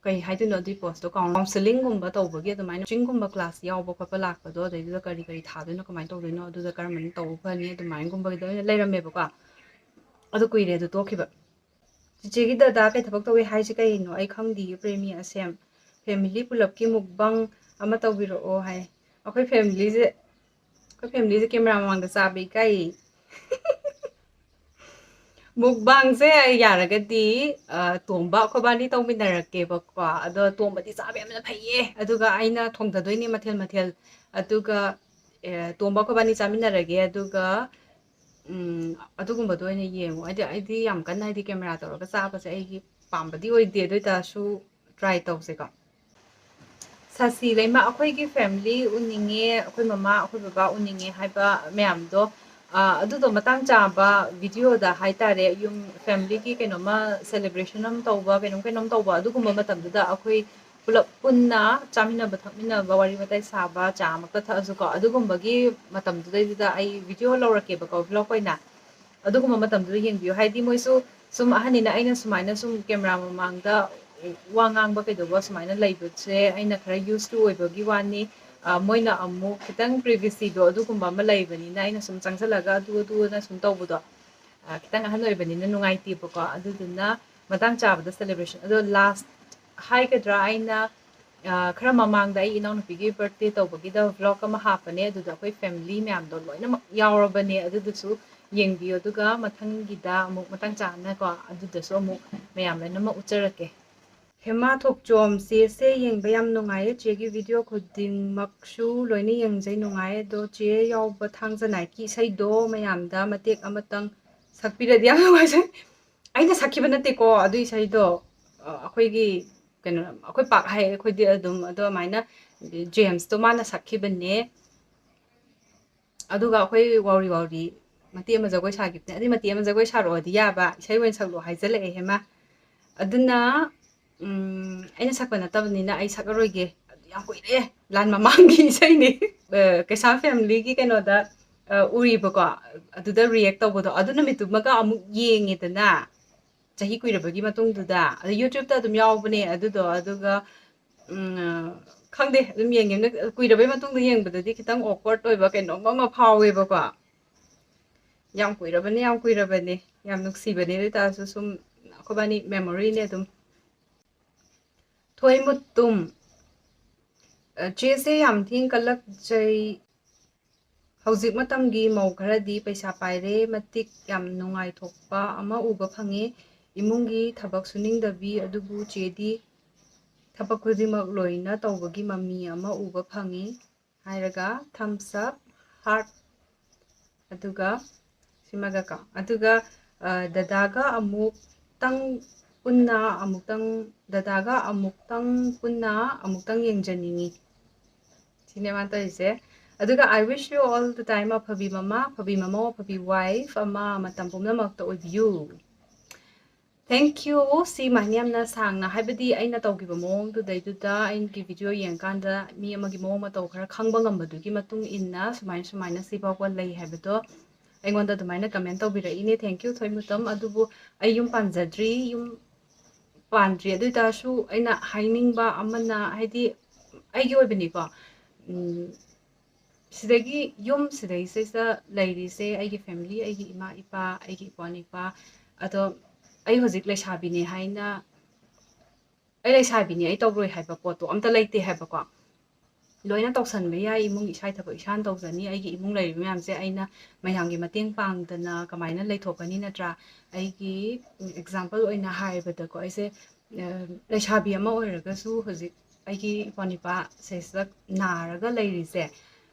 ꯀꯩ ꯍꯥꯏꯗꯣꯏꯅꯣ ꯑꯗꯨꯒꯤ ꯄꯣꯁꯇꯣ ꯀꯥꯎꯟꯁꯤꯂꯤꯡꯒꯨꯝꯕ ꯇꯧꯕꯒꯤ ꯑꯗꯨꯃꯥꯏꯅ ꯆꯤꯡꯒꯨꯝꯕ ꯀ꯭ꯂꯥꯁ ꯌꯥꯎꯕ ꯈꯣꯠꯄ ꯂꯥꯛꯄꯗꯣ ꯑꯗꯩꯗꯨꯗ ꯀꯔꯤ ꯊꯥꯗꯣꯏꯅꯣ ꯀꯃꯥꯏꯅ ꯇꯧꯗꯣꯏꯅꯣ ꯑꯗꯨꯗ ꯀꯔꯝꯕꯅ ꯇꯧꯕ ꯐꯅꯤ ꯑꯗꯨꯃꯥꯏꯅꯒꯨꯝꯕꯒꯤꯗ ꯑꯣꯏꯅ ꯂꯩꯔꯝꯃꯦꯕꯀꯣ ꯑꯗꯨ ꯀꯨꯏꯔꯦ ꯑꯗꯨ ꯇꯣꯛꯈꯤꯕ ꯆꯤꯆꯦꯒꯤ ꯗꯗꯥ ꯀꯩ ꯊꯕꯛ ꯇꯧꯋꯤ ꯍꯥꯏꯁꯦ ꯀꯩꯅꯣ ꯑꯩ ꯈꯪꯗꯤꯌꯦ ꯄ꯭ꯔꯦꯃꯤ ꯑꯁꯦꯝ ꯐꯦꯃꯤꯂꯤ ꯄꯨꯂꯞꯀꯤ ꯃꯨꯛꯕꯪ ꯑꯃ ꯇꯧꯕꯤꯔꯛꯑꯣ ꯍꯥꯏ ꯑꯩꯈꯣꯏ ꯐꯦꯃꯤꯂꯤꯁꯦ ꯀꯦꯃꯦꯔꯥ ꯃꯃꯥꯡꯗ ꯆꯥꯕ ꯏꯀꯥꯏꯌꯦ ꯃꯨꯛꯕꯥꯡꯁꯦ ꯌꯥꯔꯒꯗꯤ ꯇꯣꯝꯕ ꯑꯩꯈꯣꯏꯕꯥꯅꯤ ꯇꯧꯃꯤꯟꯅꯔꯛꯀꯦꯕꯀꯣ ꯑꯗꯣ ꯇꯣꯝꯕꯗꯤ ꯆꯥꯕ ꯌꯥꯝꯅ ꯐꯩꯌꯦ ꯑꯗꯨꯒ ꯑꯩꯅ ꯊꯣꯡꯊꯗꯣꯏꯅꯦ ꯃꯊꯦꯜ ꯑꯗꯨꯒ ꯇꯣꯝꯕ ꯑꯩꯈꯣꯏꯕꯥꯅꯤ ꯆꯥꯃꯤꯟꯅꯔꯒꯦ ꯑꯗꯨꯒ ꯑꯗꯨꯒꯨꯝꯕꯗꯣ ꯑꯣꯏꯅ ꯌꯦꯡꯉꯣ ꯑꯩꯗꯤ ꯌꯥꯝ ꯀꯟꯅ ꯍꯥꯏꯗꯤ ꯀꯦꯃꯦꯔꯥ ꯇꯧꯔꯒ ꯆꯥꯕꯁꯦ ꯑꯩꯒꯤ ꯄꯥꯝꯕꯗꯤ ꯑꯣꯏꯗꯦ ꯑꯗꯨ ꯑꯣꯏꯇꯥꯔꯁꯨ ꯇ꯭ꯔꯥꯏ ꯇꯧꯁꯦꯀꯣ ꯁꯥꯁꯤ ꯂꯩꯃ ꯑꯩꯈꯣꯏꯒꯤ ꯐꯦꯃꯤꯂꯤ ꯎꯅꯤꯡꯉꯦ ꯑꯩꯈꯣꯏ ꯃꯃꯥ ꯑꯩꯈꯣꯏ ꯕꯕꯥ ꯎꯅꯤꯡꯉꯦ ꯍꯥꯏꯕ ꯃꯌꯥꯝꯗꯣ ꯑꯗꯨꯗꯣ ꯃꯇꯥꯡ ꯆꯥꯕ ꯚꯤꯗꯤꯑꯣꯗ ꯍꯥꯏꯇꯥꯔꯦ ꯌꯨꯝ ꯐꯦꯃꯤꯂꯤꯒꯤ ꯀꯩꯅꯣꯃ ꯁꯦꯂꯦꯕ꯭ꯔꯦꯁꯟ ꯑꯃ ꯇꯧꯕ ꯀꯩꯅꯣꯝ ꯇꯧꯕ ꯑꯗꯨꯒꯨꯝꯕ ꯃꯇꯝꯗꯨꯗ ꯑꯩꯈꯣꯏ ꯄꯨꯂꯞ ꯄꯨꯟꯅ ꯆꯥꯃꯤꯟꯅꯕ ꯊꯛꯃꯤꯟꯅꯕ ꯋꯥꯔꯤ ꯋꯥꯇꯥꯏ ꯁꯥꯕ ꯆꯥ ꯑꯃꯛꯇ ꯊꯛꯑꯁꯨꯀꯣ ꯑꯗꯨꯒꯨꯝꯕꯒꯤ ꯃꯇꯝꯗꯨꯗꯩꯗꯨꯗ ꯑꯩ ꯚꯤꯗꯤꯑꯣ ꯂꯧꯔꯛꯀꯦꯕꯀꯣ ꯚ꯭ꯂꯣꯛ ꯑꯣꯏꯅ ꯑꯗꯨꯒꯨꯝꯕ ꯃꯇꯝꯗꯨꯗ ꯌꯦꯡꯕꯤꯌꯨ ꯍꯥꯏꯗꯤ ꯃꯣꯏꯁꯨ ꯁꯨꯝ ꯑꯍꯟꯅꯤꯅ ꯑꯩꯅ ꯁꯨꯃꯥꯏꯅ ꯁꯨꯝ ꯀꯦꯃꯦꯔꯥ ꯃꯃꯥꯡꯗ ꯋꯥ ꯉꯥꯡꯕ ꯀꯩꯗꯧꯕ ꯁꯨꯃꯥꯏꯅ ꯂꯩꯕꯁꯦ ꯑꯩꯅ ꯈꯔ ꯌꯨꯁ ꯇꯨ ꯑꯣꯏꯕꯒꯤ ꯋꯥꯅꯤ ꯃꯣꯏꯅ ꯑꯃꯨꯛ ꯈꯤꯇꯪ ꯄ꯭ꯔꯤꯚꯦꯁꯤꯗꯣ ꯑꯗꯨꯒꯨꯝꯕ ꯑꯃ ꯂꯩꯕꯅꯤꯅ ꯑꯩꯅ ꯁꯨꯝ ꯆꯪꯁꯤꯜꯂꯒ ꯑꯗꯨꯅ ꯁꯨꯝ ꯇꯧꯕꯗꯣ ꯈꯤꯇꯪ ꯑꯍꯟ ꯑꯣꯏꯕꯅꯤꯅ ꯅꯨꯡꯉꯥꯏꯇꯦꯕꯀꯣ ꯑꯗꯨꯗꯨꯅ ꯃꯇꯥꯡ ꯆꯥꯕꯗ ꯁꯦꯂꯦꯕ꯭ꯔꯦꯁꯟ ꯑꯗꯣ ꯂꯥꯁ ꯍꯥꯏꯒꯗ꯭ꯔꯥ ꯑꯩꯅ ꯈꯔ ꯃꯃꯥꯡꯗ ꯑꯩ ꯏꯅꯥꯎꯅꯨꯄꯤꯒꯤ ꯕꯔꯊꯗꯦ ꯇꯧꯕꯒꯤꯗ ꯚ꯭ꯂꯣꯛ ꯑꯃ ꯍꯥꯞꯄꯅꯦ ꯑꯗꯨꯗ ꯑꯩꯈꯣꯏ ꯐꯦꯃꯤꯂꯤ ꯃꯌꯥꯝꯗꯣ ꯂꯣꯏꯅꯃꯛ ꯌꯥꯎꯔꯕꯅꯦ ꯑꯗꯨꯗꯨꯁꯨ ꯌꯦꯡꯕꯤꯌꯨ ꯑꯗꯨꯒ ꯃꯊꯪꯒꯤꯗ ꯑꯃꯨꯛ ꯃꯇꯥꯡ ꯆꯥꯅꯀꯣ ꯑꯗꯨꯗꯁꯨ ꯑꯃꯨꯛ ꯃꯌꯥꯝ ꯂꯣꯏꯅꯃꯛ ꯎꯠꯆꯔꯛꯀꯦ ꯍꯦꯃꯥ ꯊꯣꯛꯆꯣꯝ ꯆꯦꯁꯦ ꯌꯦꯡꯕ ꯌꯥꯝ ꯅꯨꯡꯉꯥꯏꯌꯦ ꯆꯦꯒꯤ ꯚꯤꯗꯤꯑꯣ ꯈꯨꯗꯤꯡꯃꯛꯁꯨ ꯂꯣꯏꯅ ꯌꯦꯡꯖꯩ ꯅꯨꯡꯉꯥꯏ ꯑꯗꯣ ꯆꯦ ꯌꯥꯎꯕ ꯊꯥꯡꯖ ꯅꯥꯏꯠꯀꯤ ꯏꯁꯩꯗꯣ ꯃꯌꯥꯝꯗ ꯃꯇꯦꯛ ꯑꯃꯇꯪ ꯁꯛꯄꯤꯔꯗꯤ ꯌꯥꯝ ꯅꯨꯡꯉꯥꯏꯖꯩ ꯑꯩꯅ ꯁꯛꯈꯤꯕ ꯅꯠꯇꯦꯀꯣ ꯑꯗꯨ ꯏꯁꯩꯗꯣ ꯑꯩꯈꯣꯏꯒꯤ ꯀꯩꯅꯣ ꯑꯩꯈꯣꯏ ꯄꯥꯛ ꯍꯥꯏ ꯑꯩꯈꯣꯏꯗꯤ ꯑꯗꯨꯝ ꯑꯗꯨꯃꯥꯏꯅ ꯖꯦꯝꯁꯇꯣ ꯃꯥꯅ ꯁꯛꯈꯤꯕꯅꯦ ꯑꯗꯨꯒ ꯑꯩꯈꯣꯏ ꯋꯥꯎꯔꯤ ꯃꯇꯦꯛ ꯑꯃ ꯖꯒꯣꯏ ꯁꯥꯈꯤꯕꯅꯦ ꯑꯗꯨꯏ ꯃꯇꯦꯛ ꯑꯃ ꯖꯒꯣꯏ ꯁꯥꯔꯛꯑꯣꯗꯤ ꯌꯥꯕ ꯏꯁꯩ ꯑꯣꯏꯅ ꯁꯛꯂꯛꯑꯣ ꯍꯥꯏꯖꯜꯂꯛꯑꯦ ꯍꯦꯃꯥ ꯑꯗꯨꯅ ꯑꯩꯅ ꯁꯛꯄ ꯅꯠꯇꯕꯅꯤꯅ ꯑꯩ ꯁꯛꯑꯔꯣꯏꯒꯦ ꯑꯗꯨ ꯌꯥꯝ ꯀꯨꯏꯔꯦ ꯂꯥꯟ ꯃꯃꯥꯡꯒꯤ ꯏꯁꯩꯅꯤ ꯀꯩꯁꯥꯝ ꯐꯦꯃꯤꯂꯤꯒꯤ ꯀꯩꯅꯣꯗ ꯎꯔꯤꯕꯀꯣ ꯑꯗꯨꯗ ꯔꯤꯌꯦꯛ ꯇꯧꯕꯗꯣ ꯑꯗꯨ ꯅꯨꯃꯤꯠꯇꯨꯃꯒ ꯑꯃꯨꯛ ꯌꯦꯡꯉꯦꯗꯅ ꯆꯍꯤ ꯀꯨꯏꯔꯕꯒꯤ ꯃꯇꯨꯡꯗꯨꯗ ꯑꯗ ꯌꯨꯇ꯭ꯌꯨꯕꯇ ꯑꯗꯨꯝ ꯌꯥꯎꯕꯅꯦ ꯑꯗꯨꯗꯣ ꯑꯗꯨꯒ ꯈꯪꯗꯦ ꯑꯗꯨꯝ ꯌꯦꯡꯉꯦ ꯀꯨꯏꯔꯕꯩ ꯃꯇꯨꯡꯗ ꯌꯦꯡꯕꯗꯗꯤ ꯈꯤꯇꯪ ꯑꯣꯛꯋꯥꯔꯗ ꯑꯣꯏꯕ ꯀꯩꯅꯣꯝ ꯑꯃ ꯐꯥꯎꯋꯦꯕꯀꯣ ꯌꯥꯝ ꯀꯨꯏꯔꯕꯅꯦ ꯌꯥꯝ ꯅꯨꯡꯁꯤꯕꯅꯦ ꯑꯗꯨ ꯑꯣꯏꯇꯥꯔꯁꯨ ꯁꯨꯝ ꯑꯩꯈꯣꯏꯕꯥꯅꯤ ꯃꯦꯃꯣꯔꯤꯅꯦ ꯑꯗꯨꯝ ꯊꯣꯏꯃꯨꯠꯇꯨꯝ ꯆꯦꯁꯦ ꯌꯥꯝ ꯊꯤꯅ ꯀꯜꯂꯛꯆꯩ ꯍꯧꯖꯤꯛ ꯃꯇꯝꯒꯤ ꯃꯧ ꯈꯔꯗꯤ ꯄꯩꯁా ꯄꯥꯏꯔꯦ ꯃꯇꯤꯛ ꯌꯥꯝ ꯅꯨꯡꯉꯥꯏꯊꯣꯛꯄ ꯑꯃ ꯎꯕ ꯐꯪꯉꯦ ꯏꯃꯨꯡꯒꯤ ꯊꯕꯛ ꯁꯨꯅꯤꯡꯗꯕꯤ ꯑꯗꯨꯕꯨ ꯆꯦꯗꯤ ꯊꯕꯛ ꯈꯨꯗꯤꯡꯃꯛ ꯂꯣꯏꯅ ꯇꯧꯕꯒꯤ ꯃꯃꯤ ꯑꯃ ꯎꯕ ꯐꯪꯉꯤ ꯍꯥꯏꯔꯒ ꯊꯝꯁ ꯑꯞ ꯍꯥꯔꯠ ꯑꯗꯨꯒ ꯁꯤꯃꯒꯀꯣ ꯑꯗꯨꯒ ꯗꯗꯥꯒ ꯗꯗꯥꯒ ꯑꯃꯨꯛꯇꯪ ꯄꯨꯟꯅ ꯑꯃꯨꯛꯇꯪ ꯌꯦꯡꯖꯅꯤꯡꯉꯤ ꯁꯤꯅꯦ ꯃꯥꯅ ꯇꯧꯔꯤꯁꯦ ꯑꯗꯨꯒ ꯑꯥꯏ ꯋꯤꯁ ꯌꯨ ꯑꯣꯜ ꯗ ꯇꯥꯏꯝ ꯑꯐꯕꯤ ꯃꯃꯥ ꯑꯐꯕꯤ ꯃꯃꯧ ꯑꯐꯕꯤ ꯋꯥꯏꯐ ꯑꯃ ꯃꯇꯝ ꯄꯨꯝꯅꯃꯛꯇ ꯑꯣꯏꯕꯤꯌꯨ ꯊꯦꯡꯛ ꯌꯨ ꯁꯤꯃꯥꯏꯅ ꯌꯥꯝꯅ ꯁꯥꯡꯅ ꯍꯥꯏꯕꯗꯤ ꯑꯩꯅ ꯇꯧꯈꯤꯕ ꯃꯑꯣꯡꯗꯨꯗꯩꯗꯨꯗ ꯑꯩꯒꯤ ꯚꯤꯗꯤꯑꯣ ꯌꯦꯡꯀꯥꯟꯗ ꯃꯤ ꯑꯃꯒꯤ ꯃꯑꯣꯡ ꯃꯇꯧ ꯈꯔ ꯈꯪꯕ ꯉꯝꯕꯗꯨꯒꯤ ꯃꯇꯨꯡ ꯏꯟꯅ ꯁꯨꯃꯥꯏꯅ ꯁꯤ ꯐꯥꯎꯕ ꯂꯩ ꯍꯥꯏꯕꯗꯣ ꯑꯩꯉꯣꯟꯗ ꯑꯗꯨꯃꯥꯏꯅ ꯀꯃꯦꯟ ꯇꯧꯕꯤꯔꯛꯏꯅꯦ ꯊꯦꯡꯛ ꯌꯨ ꯊꯣꯏꯃꯨꯇꯝ ꯑꯗꯨꯕꯨ ꯑꯩ ꯌꯨꯝ ꯄꯥꯟꯗ꯭ꯔꯤ ꯑꯗꯨ ꯑꯣꯏꯇꯥꯔꯁꯨ ꯑꯩꯅ ꯍꯥꯏꯅꯤꯡꯕ ꯑꯃꯅ ꯍꯥꯏꯗꯤ ꯑꯩꯒꯤ ꯑꯣꯏꯕꯅꯤꯀꯣ ꯁꯤꯗꯒꯤ ꯁꯤꯗꯩꯁꯤꯗ ꯂꯩꯔꯤꯁꯦ ꯑꯩꯒꯤ ꯐꯦꯃꯤꯂꯤ ꯑꯩꯒꯤ ꯏꯃꯥ ꯏꯄꯥ ꯑꯩꯒꯤ ꯏꯄ꯭ꯋꯥꯅꯤꯄꯥ ꯑꯗꯣ ꯑꯩ ꯍꯧꯖꯤꯛ ꯂꯩꯁꯥꯕꯤꯅꯦ ꯍꯥꯏꯅ ꯑꯩ ꯂꯩꯁꯥꯕꯤꯅꯦ ꯑꯩ ꯇꯧꯔꯣꯏ ꯍꯥꯏꯕ ꯄꯣꯠꯇꯣ ꯑꯝꯇ ꯂꯩꯇꯦ ꯍꯥꯏꯕꯀꯣ ꯂꯣꯏꯅ ꯇꯧꯁꯟꯕ ꯌꯥꯏ ꯏꯃꯨꯡ ꯏꯁꯥꯒꯤ ꯊꯕꯛ ꯏꯁꯥꯅ ꯇꯧꯖꯅꯤ ꯑꯩꯒꯤ ꯏꯃꯨꯡ ꯂꯩꯔꯤꯕ ꯃꯌꯥꯝꯁꯦ ꯑꯩꯅ ꯃꯌꯥꯝꯒꯤ ꯃꯇꯦꯡ ꯄꯥꯡꯗꯅ ꯀꯃꯥꯏꯅ ꯂꯩꯊꯣꯛꯀꯅꯤ ꯅꯠꯇ꯭ꯔꯥ ꯑꯩꯒꯤ ꯑꯦꯛꯖꯥꯝꯄꯜ ꯑꯣꯏꯅ ꯍꯥꯏꯕꯗꯀꯣ ꯑꯩꯁꯦ ꯂꯩꯁꯥꯕꯤ ꯑꯃ ꯑꯣꯏꯔꯒꯁꯨ ꯍꯧꯖꯤꯛ ꯑꯩꯒꯤ ꯏꯄ꯭ꯋꯥꯅꯤꯄꯥ ꯁꯤꯗꯩꯁꯤꯗ ꯅꯥꯔꯒ ꯂꯩꯔꯤꯁꯦ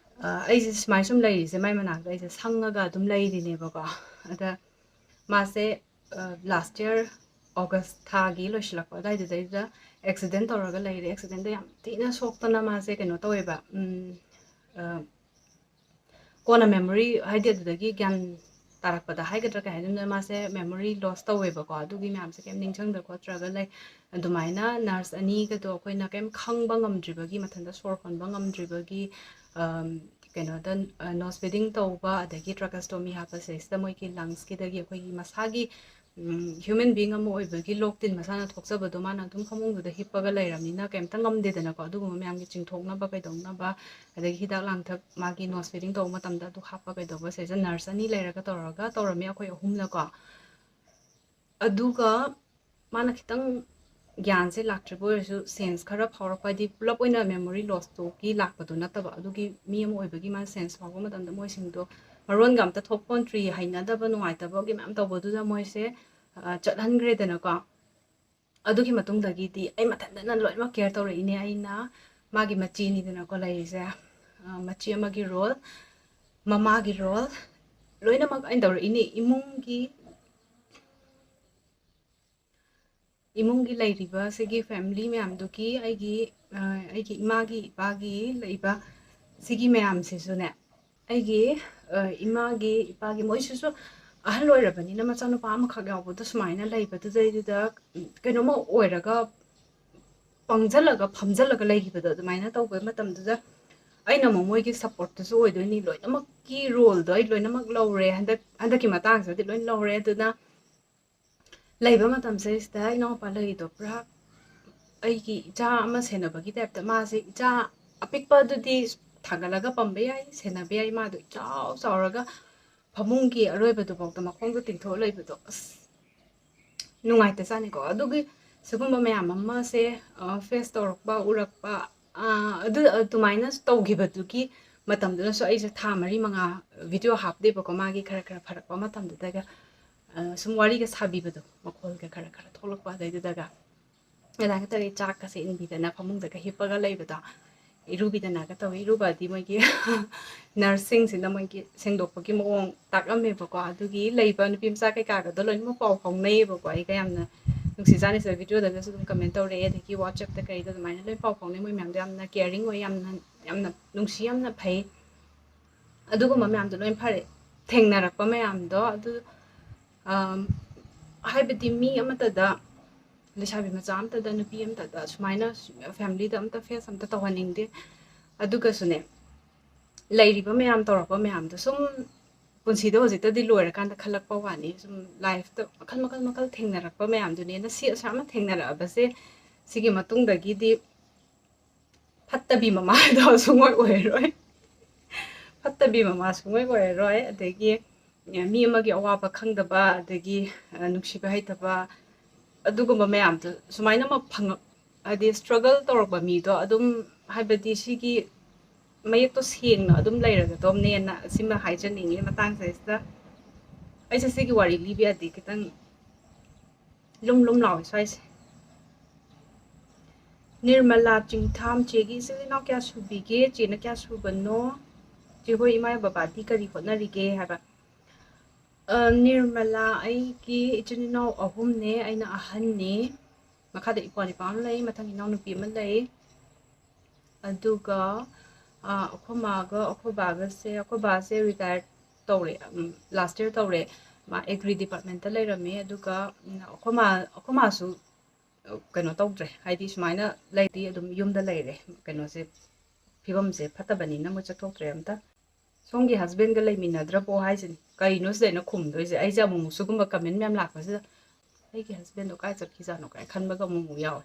ꯑꯩꯁꯦ ꯁꯨꯃꯥꯏꯅ ꯁꯨꯝ ꯂꯩꯔꯤꯁꯦ ꯃꯥꯏ ꯃꯅꯥꯛꯇ ꯑꯩꯁꯦ ꯁꯪꯉꯒ ꯑꯗꯨꯝ ꯂꯩꯔꯤꯅꯦꯕꯀꯣ ꯑꯗ ꯃꯥꯁꯦ ꯂꯥꯁ ꯌꯔ ꯑꯣꯒꯁ ꯊꯥꯒꯤ ꯂꯣꯏꯁꯤꯜꯂꯛꯄ ꯑꯗꯨꯋꯥꯏꯗꯨꯗꯩꯗ ꯑꯦꯛꯁꯤꯗꯦꯟ ꯇꯧꯔꯒ ꯂꯩꯔꯦ ꯑꯦꯛꯁꯤꯗꯦꯟꯗ ꯌꯥꯝ ꯊꯤꯅ ꯁꯣꯛꯇꯅ ꯃꯥꯁꯦ ꯀꯩꯅꯣ ꯇꯧꯋꯦꯕ ꯀꯣꯟꯅ ꯃꯦꯃꯣꯔꯤ ꯍꯥꯏꯗꯤ ꯑꯗꯨꯗꯒꯤ ꯒ꯭ꯌꯥꯟ ꯇꯥꯔꯛꯄꯗ ꯍꯥꯏꯒꯗ꯭ꯔꯥ ꯀꯩ ꯍꯥꯏꯗꯣꯏꯅꯣ ꯃꯥꯁꯦ ꯃꯦꯃꯣꯔꯤ ꯂꯣꯁ ꯇꯧꯋꯦꯕꯀꯣ ꯑꯗꯨꯒꯤ ꯃꯌꯥꯝꯁꯦ ꯀꯩꯝ ꯅꯤꯡꯁꯤꯡꯗ ꯈꯣꯠꯇ꯭ꯔꯒ ꯂꯩ ꯑꯗꯨꯃꯥꯏꯅ ꯅꯔꯁ ꯑꯅꯤꯒꯗꯣ ꯑꯩꯈꯣꯏꯅ ꯀꯩꯝ ꯈꯪꯕ ꯉꯝꯗ꯭ꯔꯤꯕꯒꯤ ꯃꯊꯟꯇ ꯁꯣꯔ ꯍꯣꯟꯕ ꯉꯝꯗ꯭ꯔꯤꯕꯒꯤ ꯀꯩꯅꯣꯗ ꯅꯣꯁ ꯐꯤꯗꯤꯡ ꯇꯧꯕ ꯑꯗꯒꯤ ꯇ꯭ꯔꯀꯁꯇꯣꯃꯤ ꯍꯥꯞꯄ ꯁꯤꯁꯤꯗ ꯃꯣꯏꯒꯤ ꯂꯪꯁꯀꯤꯗꯒꯤ ꯑꯩꯈꯣꯏꯒꯤ ꯃꯁꯥꯒꯤ ꯍ꯭ꯌꯨꯃꯦꯟ ꯕꯤꯡ ꯑꯃ ꯑꯣꯏꯕꯒꯤ ꯂꯣꯛ ꯇꯤꯟ ꯃꯁꯥꯅ ꯊꯣꯛꯆꯕꯗꯣ ꯃꯥꯅ ꯑꯗꯨꯝ ꯐꯃꯨꯡꯗꯨꯗ ꯍꯤꯞꯄꯒ ꯂꯩꯔꯕꯅꯤꯅ ꯀꯩꯝꯇ ꯉꯝꯗꯦꯗꯅꯀꯣ ꯑꯗꯨꯒꯨꯝꯕ ꯃꯌꯥꯝꯒꯤ ꯆꯤꯡꯊꯣꯛꯅꯕ ꯀꯩꯗꯧꯅꯕ ꯑꯗꯒꯤ ꯍꯤꯗꯥꯛ ꯂꯥꯡꯊꯛ ꯃꯥꯒꯤ ꯅꯣꯁ ꯐꯤꯗꯤꯡ ꯇꯧꯕ ꯃꯇꯝꯗ ꯑꯗꯨ ꯍꯥꯞꯄ ꯀꯩꯗꯧꯕ ꯁꯤꯁꯦ ꯅꯔꯁ ꯑꯅꯤ ꯂꯩꯔꯒ ꯇꯧꯔꯝꯃꯤ ꯑꯩꯈꯣꯏ ꯑꯍꯨꯝꯅꯀꯣ ꯑꯗꯨꯒ ꯃꯥꯅ ꯈꯤꯇꯪ ꯒ꯭ꯌꯥꯟꯁꯦ ꯂꯥꯛꯇ꯭रिꯕ ꯑꯣꯏꯔꯁꯨ ꯁꯦꯟꯁ ꯈꯔ ꯐꯥꯎꯔꯛꯄ ꯍꯥꯏꯗꯤ ꯄꯨꯂꯞ ꯑꯣꯏꯅ ꯃꯦꯃꯣꯔꯤ ꯂꯣꯁꯇꯨꯒꯤ ꯂꯥꯛꯄꯗꯣ ꯅꯠꯇꯕ ꯑꯗꯨꯒꯤ ꯃꯤ ꯑꯃ ꯑꯣꯏꯕꯒꯤ ꯃꯥꯅ ꯁꯦꯟꯁ ꯐꯥꯎꯕ ꯃꯇꯝꯗ ꯃꯣꯏꯁꯤꯡꯗꯣ ꯃꯔꯣꯟꯒ ꯑꯝꯇ ꯊꯣꯛꯄꯣꯟꯇ꯭ꯔꯤ ꯍꯩꯅꯗꯕ ꯅꯨꯡꯉꯥꯏꯇꯕꯒꯤ ꯃꯌꯥꯝ ꯇꯧꯕꯗꯨꯗ ꯃꯣꯏꯁꯦ ꯆꯠꯍꯟꯈ꯭ꯔꯦꯗꯅꯀꯣ ꯑꯗꯨꯒꯤ ꯃꯇꯨꯡꯗꯒꯤꯗꯤ ꯑꯩ ꯃꯊꯟꯇꯅ ꯂꯣꯏꯅꯃꯛ ꯀꯦꯌꯔ ꯇꯧꯔꯛꯏꯅꯦ ꯑꯩꯅ ꯃꯥꯒꯤ ꯃꯆꯦꯅꯤꯗꯅꯀꯣ ꯂꯩꯔꯤꯁꯦ ꯃꯆꯦ ꯑꯃꯒꯤ ꯔꯣꯜ ꯃꯃꯥꯒꯤ role loinamak ain dawr ini imungi lairiba sigi family mayam duki aigi imagi ipagi laiba sigi mayam sisune aigi imagi ipagi moisusu ahal loirabani na macha nupa amakha yawbuda sumaina laibadu daida kainoma oiraga pangzalaga phamjalaga laigibada adumaina tawba matamduda aina momoigi support tu oidoini loinamak ki role do ai loinamak lawre handaki matang sadi loin lawre aduna laiba matam sida ina pa laido pra aigi icha ama senabagi type ma se icha apikpa dudi thagalaga pambe ai senabe ai ma do chao chauraga phamungi aroibadu bawta makhongdu tingtho laibado nungai ta sani ko adugi sugumba mayam amma se face torokba urakpa tumaina tawgibadugi matamduna so aise tha mari manga video hapde bako magi khara khara pharakpa matamdudaga sum wariga sabibado makolga khara khara tholokpa daidudaga ela tari chak se inbidana phamungdaga hipaga laibada irubidana ka tawi irubadi moigi nursing sina moigi sengdokpagi mawong takame bako adugi laiba nupi msa kai ka ga doloi mo paw phongnei bako ai ka yamna nungsi jani sa video daga su dum comment tawre adiki whatsapp ta kai da maina loi paw phongnei moi myam yamna caring oi yamna nungsi yamna phai adugo ma myam do loi phare thengnarakpa myam do adu haibati mi amata da lesabi macha amta da nupi amta da sumaina family da amta face amta tawaningde aduga sune lairiba mayam tawrakpa mayam da sum punsi do hojita di loira kan da khalakpa wani sum life to makal thengnarakpa mayam dune na si asama thengnarakba se sigi matung da gi di phattabi mama do sungoi oiroi phattabi mama sungoi oiroi adegi mi amagi awaba khangdaba adegi nuksiba haitaba adugumba mayam to sumaina ma phang adi struggle tawrakba mi do adum haibadi sigi mayek to sengna adum lairaga domne na sima haijaningi matang saista aisa sigi wari libi adi kitang lum lawi swais Nirmala Chingtham chegi silina kya subige chena kya subano che hoi imai baba di kari hotnarige haba Nirmala ai ki ichunino ahum ne aina ahan ne makada ipani pam lai mathang inau nupi man lai aduga akhobaga se retire tawre last year tawre ma agri department ta lairame aduga akhoma su kaino tawdre haidi sumaina laiti adum yumda laire kaino se phibam se phatabani na mo chathoktre amta songi husband ga laiminadra po haisini kaino se na khumdoi se ai ja mu sugumba comment mem lakpa se ai ki husband do kai chakhi jano kai khanbaga mu yaw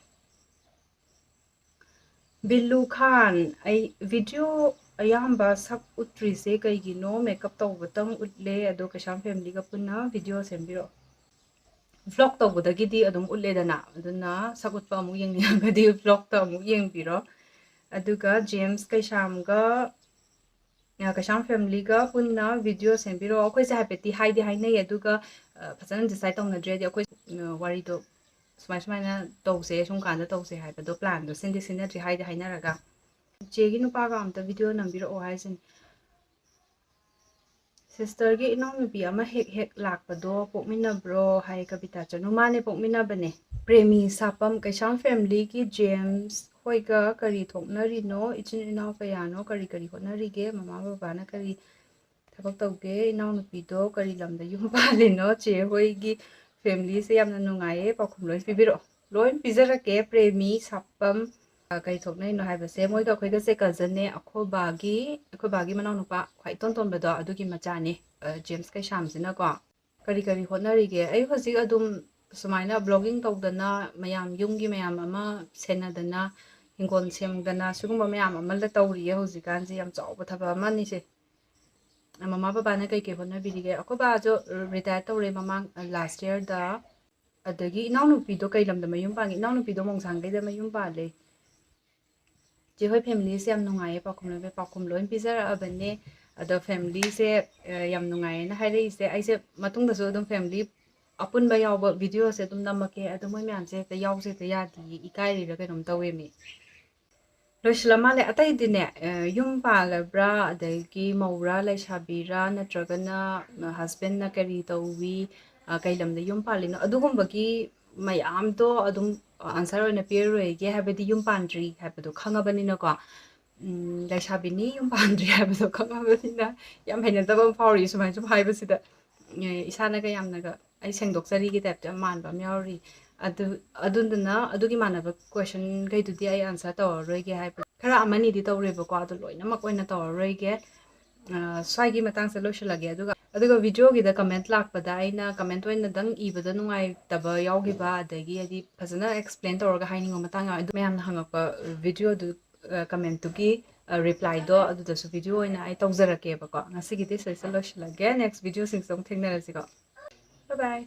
Billu Khan ai video ayamba sak utri se kai gi no makeup tawbatang utle ado kasham family ga punna video sembiro vlog tawbudagi di adum ulle dana aduna sakutpa mu yeng ga di vlog ta mu yeng biro aduga James kaisham ga kasham family ga punna video sembiro akoi sa hapeti haidi hainai aduga fasan decide tawna dre di akoi wari do sumaina tawse sum kanda tawse haibado plan do sindi tri haidi hainaraga chegi nupa ga amta video nambiro o haisin sister gi inaunupi ama hek lakpado pokminabro hai kabita chanu mane pokminabane premi sapam kaisham family ki James hoiga kari thoknari no ichin inau kayano kari hotnarige mama baba na kari thabak tawge inaunupi do kari lamda yum pale no che hoigi family se yamna nungaye pakhum loi pibiro loi pizarake premi sapam kai thoknai no haibase moiga khoiga se cousin ne akhobagi manau nupa khwai ton bado adugi macha ne James kai sham sina ko kari hotnarige ai hoji adum sumaina blogging tawdana mayam yumgi mayam ama senadana hingon semdana sugumba mayam ama la tawriye hoji kanji yam chawba thaba mani se mama baba na kai hotnabirige akoba jo retire tawre mama last year da adagi inaunupi do kai lamda mayum pangi inaunupi do mongsang kai da mayum pa le je hoi family se yam nungai pakhum loi pizara abane ado family se yam nungai na haire ise aise matung da so dum family apun ba yaw video se dum namake ado moi myam se ta yaw se ta ya di ikai ri ra kainom tawe mi ꯂꯣꯏꯁꯤꯜꯂ ꯃꯥꯜꯂꯦ ꯑꯇꯩꯗꯤꯅꯦ ꯌꯨꯝ ꯄꯥꯜꯂꯕ꯭ꯔꯥ ꯑꯗꯒꯤ ꯃꯧꯔꯥ ꯂꯩꯁꯥꯕꯤꯔꯥ ꯅꯠꯇ꯭ꯔꯒꯅ ꯍꯁꯕꯦꯟꯅ ꯀꯔꯤ ꯇꯧꯋꯤ ꯀꯩ ꯂꯝꯗ ꯌꯨꯝ ꯄꯥꯜꯂꯤꯅꯣ ꯑꯗꯨꯒꯨꯝꯕꯒꯤ ꯃꯌꯥꯝꯗꯣ ꯑꯗꯨꯝ ꯑꯟꯁꯔ ꯑꯣꯏꯅ ꯄꯤꯔꯔꯣꯏꯒꯦ ꯍꯥꯏꯕꯗꯤ ꯌꯨꯝ ꯄꯥꯟꯗ꯭ꯔꯤ ꯍꯥꯏꯕꯗꯣ ꯈꯪꯉꯕꯅꯤꯅꯀꯣ ꯂꯩꯁꯥꯕꯤꯅꯤ ꯌꯨꯝ ꯄꯥꯟꯗ꯭ꯔꯤ ꯍꯥꯏꯕꯗꯣ ꯈꯪꯉꯕꯅꯤꯅ ꯌꯥꯝ ꯍꯩꯅꯗꯕ ꯑꯃ ꯐꯥꯎꯔꯤ ꯁꯨꯃꯥꯏꯅ ꯁꯨꯝ ꯍꯥꯏꯕꯁꯤꯗ ꯏꯁꯥꯅꯒ ꯌꯥꯝꯅꯒ ꯑꯩ ꯁꯦꯡꯗꯣꯛꯆꯔꯤꯒꯤ ꯇꯥꯏꯞꯇ ꯌꯥꯝ ꯃꯥꯟꯕ ꯑꯃ ꯌꯥꯎꯔꯤ ꯑꯗꯨꯗꯨꯅ ꯑꯗꯨꯒꯤ ꯃꯥꯟꯅꯕ ꯀ꯭ꯋꯦꯁꯟꯈꯩꯗꯨꯗꯤ ꯑꯩ ꯑꯟꯁꯔ ꯇꯧꯔꯔꯣꯏꯒꯦ ꯍꯥꯏꯕ ꯈꯔ ꯑꯃꯅꯤꯗꯤ ꯇꯧꯔꯦꯕꯀꯣ ꯑꯗꯨ ꯂꯣꯏꯅꯃꯛ ꯑꯣꯏꯅ ꯇꯧꯔꯔꯣꯏꯒꯦ ꯁ꯭ꯋꯥꯏꯒꯤ ꯃꯇꯥꯡꯁꯦ ꯂꯣꯏꯁꯤꯜꯂꯒꯦ ꯑꯗꯨꯒ ꯚꯤꯗꯤꯑꯣꯒꯤꯗ ꯀꯃꯦꯟꯠ ꯂꯥꯛꯄꯗ ꯑꯩꯅ ꯀꯃꯦꯟꯠ ꯑꯣꯏꯅꯗꯪ ꯏꯕꯗ ꯅꯨꯡꯉꯥꯏꯇꯕ ꯌꯥꯎꯈꯤꯕ ꯑꯗꯒꯤ ꯍꯥꯏꯗꯤ ꯐꯖꯅ ꯑꯦꯛꯁꯄ꯭ꯂꯦꯟ ꯇꯧꯔꯒ ꯍꯥꯏꯅꯤꯡꯕ ꯃꯇꯥꯡ ꯌꯥꯎꯋꯦ ꯑꯗꯨ ꯃꯌꯥꯝꯅ ꯍꯪꯉꯛꯄ ꯚꯤꯗꯤꯑꯣꯗꯨ ꯀꯃꯦꯟꯠꯇꯨꯒꯤ ꯔꯤꯄ꯭ꯂꯥꯏꯗꯣ ꯑꯗꯨꯗꯁꯨ ꯚꯤꯗꯤꯑꯣ ꯑꯣꯏꯅ ꯑꯩ ꯇꯧꯖꯔꯛꯀꯦꯕꯀꯣ ꯉꯁꯤꯒꯤꯗꯤ ꯁꯤꯗꯩꯁꯤꯗ ꯂꯣꯏꯁꯤꯜꯂꯒꯦ ꯅꯦꯛꯁ ꯚꯤꯗꯤꯑꯣꯁꯤꯡꯁꯨ ꯑꯃꯨꯛ ꯊꯦꯡꯅꯔꯁꯤꯀꯣ ꯕꯥꯏ ꯕꯥꯏ